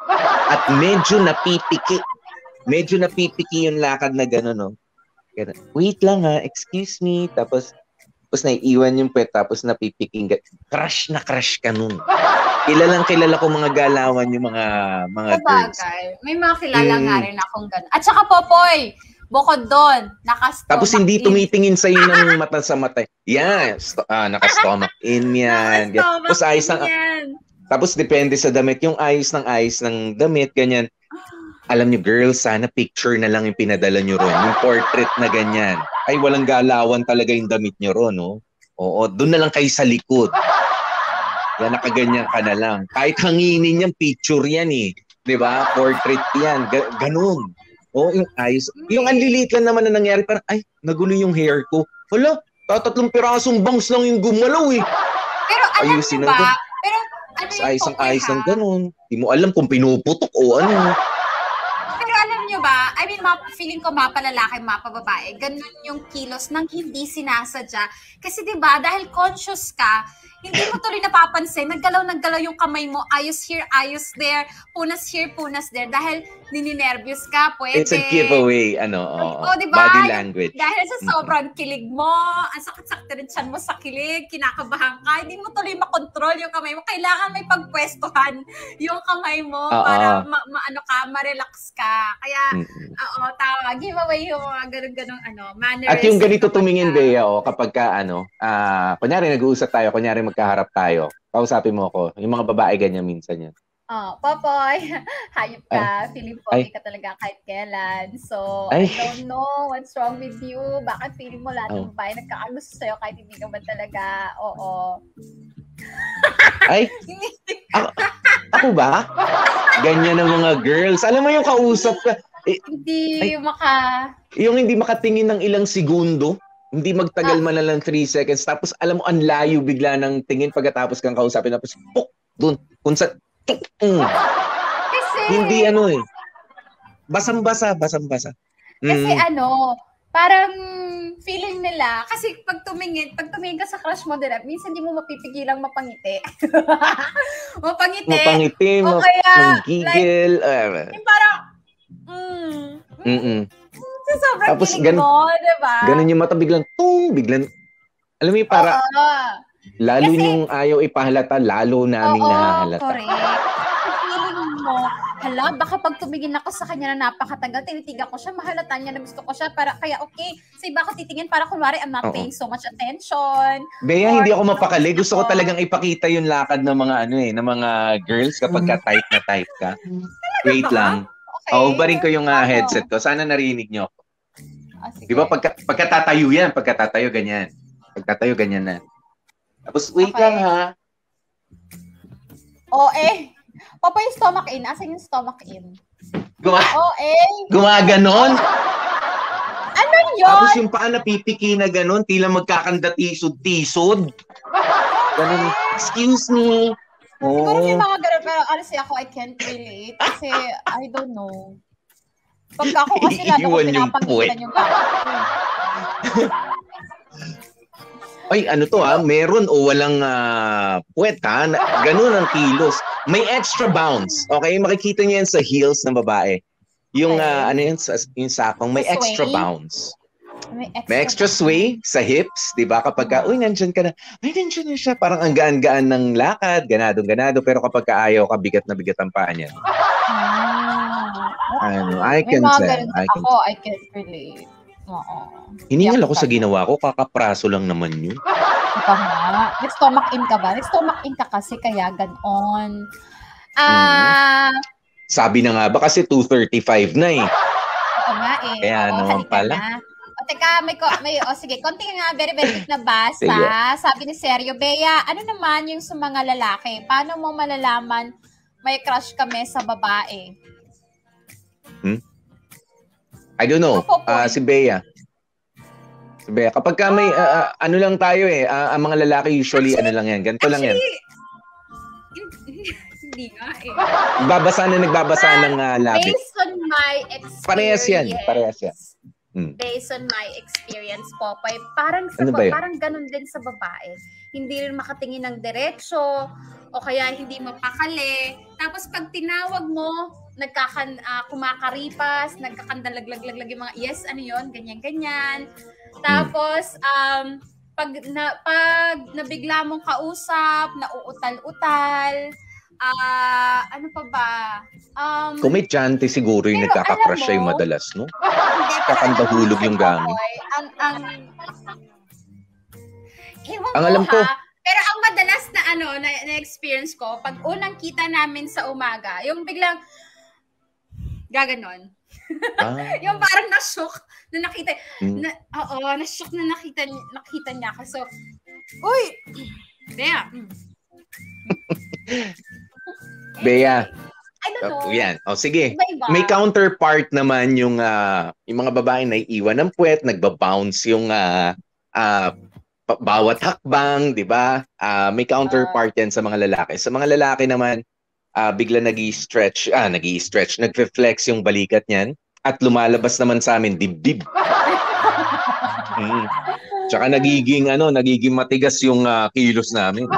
At medyo napipiki. Medyo napipiki yung lakad na gano'n, no? Wait lang excuse me. Tapos naiiwan yung puwet. Tapos napipiking. Crush na crush ka nun. Kilala ko mga galawan yung mga girls. May mga kilala nga rin akong gano'n. At saka Popoy, bukod doon, naka-stomach tapos hindi in. tumitingin sa'yo ng mata sa mata. Yan, naka-stomach in yan. Tapos ayos ng, tapos depende sa damit. Yung ayos ng damit, ganyan. Alam niyo, girls, sana picture na lang yung pinadala niyo ron. Yung portrait na ganyan. Ay, walang galawan talaga yung damit niyo ron, no? Oo, doon na lang kayo sa likod. Yan, nakaganyan ka na lang. Kahit hanginin yan, picture yan eh. Diba? Portrait yan. Ganun. O, yung ayos. Yung anliliit lang naman na nangyari, parang, ay, nagulo yung hair ko. Wala, 3 pirasong bangs lang yung gumalaw eh. Pero alam ayusin niyo ba? Pero ayos ng ganun. Di mo alam kung pinuputok o ano. Pero alam niyo ba, I mean, feeling ko mapalalaki, mapababae, ganun yung kilos nang hindi sinasadya. Kasi diba, dahil conscious ka, hindi mo tuloy napapansin, naggalaw yung kamay mo, ayos here, ayos there, punas here, punas there, dahil nininervyos ka, pwede. It's a giveaway, diba? Body language. Dahil sa sobrang kilig mo, ang sakit-sakit rin tiyan mo sa kilig, kinakabahan ka, hindi mo tuloy makontrol yung kamay mo. Kailangan may pagpwestuhan yung kamay mo para ma-relax ka. Kaya, tama, giveaway yung mga ganun-ganung mannerism. At yung ganito tumingin, Bea, kapag ka, kunyari nag-uusap tayo, kunyari magkaharap tayo, kausapin mo ako. Yung mga babae ganyan minsan yan. Popoy, hayop ka. Feeling pogi ka talaga kahit kailan. So, I don't know what's wrong with you. Bakit feeling mo lahat ng babae nagkakagusto sa'yo kahit hindi ka ba talaga? Oo. Ay, ako ba? Ganyan ang mga girls. Alam mo yung kausap ka. Yung hindi makatingin ng ilang segundo. Hindi magtagal man lang 3 seconds. Tapos alam mo, ang layo bigla ng tingin pagkatapos kang kausapin. Tapos, doon. Kung sa... Kasi... Hindi Basang-basa. Kasi parang feeling nila, kasi pag tumingin ka sa crush mo direct, minsan di mo mapipigilang mapangiti. Mapangiti. O kaya, manggigil. yung parang, so sobrang Tapos kilig mo, diba? Ganun yung mata, biglang, biglang, alam mo yung para, lalo Kasi, yung ayaw ipahalata, lalo namin nahahalata. Correct. Feeling mo, hala, baka pag tumingin ako sa kanya na napakatagal, tinitigan ko siya, mahalata niya na gusto ko siya, kaya okay, sa iba ko titingin, para kunwari, I'm not paying so much attention. Bea, hindi ako mapakali. Gusto ko talagang ipakita yung lakad ng mga ng mga girls kapag ka-type na type ka. Wait lang. Okay. Barin ko yung headset ko. Sana narinig nyo. Di ba pagkatatayo yan, ganyan. Pagkatayo, ganyan na. Tapos, wait lang ha. Papa yung stomach in. Asan yung stomach in? Gumaganon? Ano yun? Tapos yung paa napipiki na ganon, tila magkakanda tisod-tisod. Ganon, excuse me. Siguro may mga ganun, pero honestly ako, I can't relate. Kasi, I don't know. Pagka ako kasi lalo ko pinapangitan yung gamit. Ay, ano to meron o walang puwet ganun ang kilos. May extra bounce. Okay, makikita niyo yan sa heels ng babae. Yung yung sakong, may extra bounce. May extra sway sa hips, di ba? Kapag nandyan ka na, nandyan na siya. Parang ang gaan-gaan ng lakad, ganado. Pero kapag ayaw ka, bigat na bigat ang paa niya. I can tell. I can't relate. Hiningal ako sa ginawa ko, kakapraso lang naman yun. Ito nga. Nag-stomach in ka ba? Nag-stomach in ka kasi kaya ganon. Sabi na nga ba kasi 2:35 na eh. Oo nga eh. Kaya naman pala. Teka, sige, konti nga, very quick na basa. Sabi ni Sergio, Bea, ano naman yung sa mga lalaki? Paano mo malalaman may crush kami sa babae? I don't know. Si Bea. Kapag ka may, ano lang tayo ang mga lalaki usually, ano lang yan, ganito lang yan. Hindi nga eh. Nagbabasa ng labi. Based on my experience. Parehas yan. Based on my experience, Popeye, parang ganun din sa babae. Hindi rin makatingin ng diretsyo, o kaya hindi mapakali. Tapos pag tinawag mo, kumakaripas, nagkakandalag-lag yung mga, yes, ano yun, ganyan-ganyan. Tapos, pag nabigla mong kausap, nauutal-utal, ano pa ba? Komedyante siguro yung nagkakakrush siya yung madalas, no? Kakandahulog yung gamit. Ang alam ko. Pero ang madalas na experience ko, pag unang kita namin sa umaga, yung biglang gaganon. Yung parang na-shock na nakita, na-shock na nakita niya ako. So, uy! Bea. Bea. I don't know. Yan. Sige. Iba-iba. May counterpart naman yung mga babae na iiwan ng puwet, nagba-bounce yung bawat hakbang, di ba? May counterpart yan sa mga lalaki. Sa mga lalaki naman, bigla nag-i-stretch, nagfe-flex yung balikat niyan at lumalabas naman sa amin dibdib. Tsaka nagiging matigas yung kilos namin.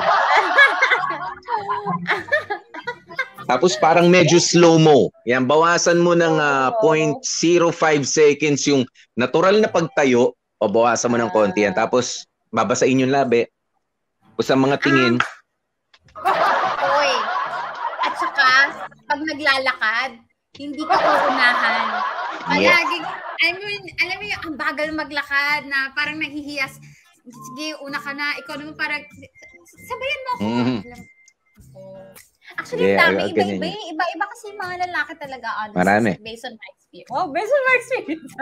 Tapos parang medyo slow-mo. Yan, bawasan mo ng 0.05 seconds yung natural na pagtayo o bawasan mo ng konti yan. Tapos babasain yung labi. O sa mga tingin. Oy. At saka, pag naglalakad, hindi ka uunahan. Palaging, alam mo yung ang bagal maglakad na parang nahihiyas. Sige, una ka na. Ikaw naman parang, sabayan mo ako. Actually, dami. Iba kasi yung mga lalaki talaga. Marami. Based on my experience. Based on my experience.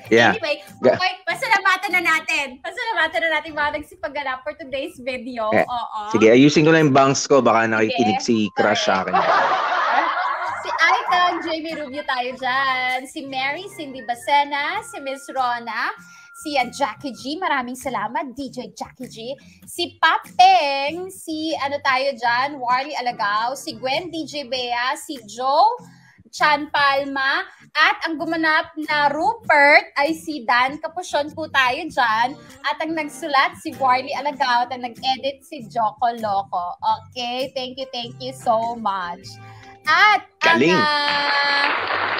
Yeah. Anyway, okay, pasalamatan na natin mga nagsipagala for today's video. Sige, ayusin ko lang yung bangs ko. Baka nakikinig si crush sa akin. Si Aitag, Jamie Rubio tayo dyan. Si Mary, Cindy Bacena, si Miss Rona, si Jackie G, maraming salamat, DJ Jackie G. Si Papeng, si tayo dyan, Warley Alagaw, si Gwen, DJ Bea, si Joe, Chan Palma. At ang gumanap na Rupert ay si Dan Capusyon po tayo dyan. At ang nagsulat si Warly Alagao at ang nag-edit si Joko Loco. Okay, thank you so much. At Galing.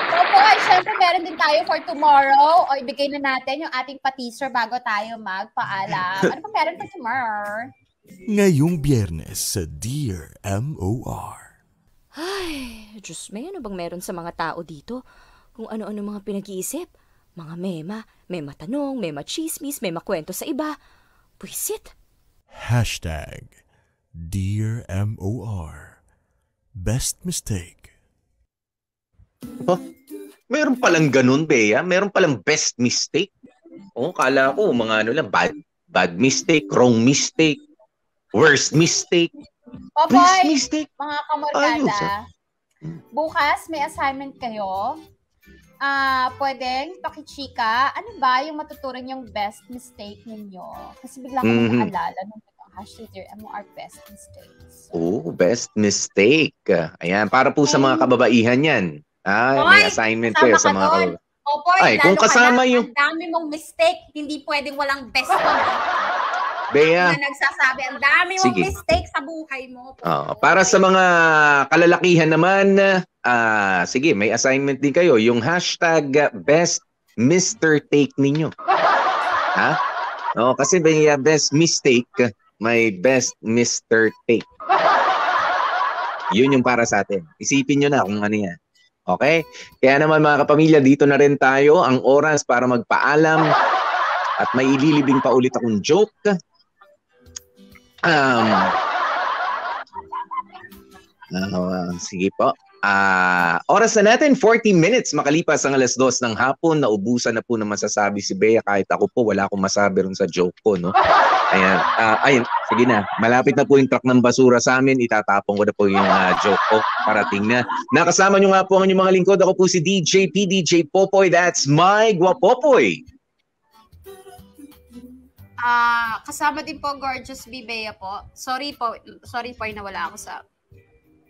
Popoy, syempre meron din tayo for tomorrow. O ibigay na natin yung ating pa-teaser bago tayo magpaalam. Ano pa meron for tomorrow? Ngayong Biyernes sa Dear MOR. Ay, Diyos may ano bang meron sa mga tao dito? Kung ano-ano mga pinag-iisip. Mga mema, may matanong, may machismis, may makwento sa iba. Puisit. Dear MOR. Best mistake. Oh, meron palang ganun, Bea. Meron palang best mistake. Kala ko mga ano lang, bad mistake, wrong mistake, worst mistake. Popoy, Best mistake. mga kamorgada, bukas may assignment kayo. Pwedeng pakichika, ano ba yung matutunan yung best mistake ninyo? Kasi bigla ko naalala nung #MOR best mistakes. Best mistake. Ayan, para po sa mga kababaihan yan. May assignment kayo sa mga kababaihan. Popoy, kung kasama yung... Ang dami mong mistake, hindi pwedeng walang best mo na. Bea. Na nagsasabi, ang dami mong mistake sa buhay mo. Para sa mga kalalakihan naman, sige, may assignment din kayo. Yung #best Mr. Take ninyo. Kasi may best mistake, may best Mr. Take. Yun yung para sa atin. Isipin nyo na kung ano yan. Okay? Kaya naman mga kapamilya, dito na rin tayo. Ang oras para magpaalam. At may ililibing pa ulit akong joke. Sige po. Oras na natin, 40 minutes makalipas ang 2:00 ng hapon. Naubusan na po na masasabi si Bea. Kahit ako po, wala akong masabi rin sa joke ko, no? Ayan. Ayun, sige na. Malapit na po yung truck ng basura sa amin. Itatapon ko na po yung joke ko. Parating na. Nakasama nyo nga po ang inyong mga lingkod. Ako po si DJ PDJ Popoy. That's my Guapopoy. Kasama din po Gorgeous B. Bea po. Sorry po nawala ako sa...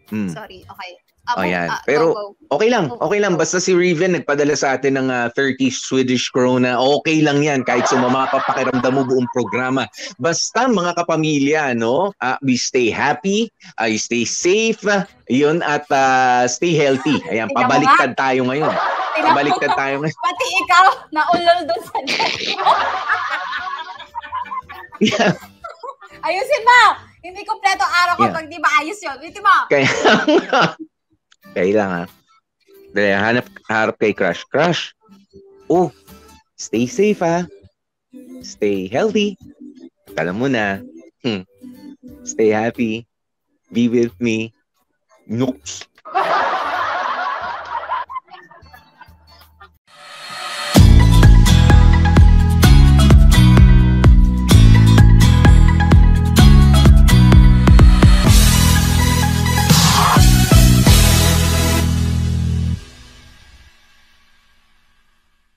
Sorry, okay. Ayan. Pero okay lang. Basta si Riven nagpadala sa atin ng 30 Swedish krona. Okay lang yan kahit sumama pa pakiramdam mo buong programa. Basta mga kapamilya, no? We stay happy, stay safe, yun, at stay healthy. Ayan, pabaliktad tayo ngayon. Pati ikaw, naulol doon sa Yeah. Ayusin mo! Hindi kompleto araw ko pag di maayos yun. Ito mo! Kailangan. Dali, harap kay Crush. Crush! Stay safe, Stay healthy. Alam mo na. Stay happy. Be with me. Nooks.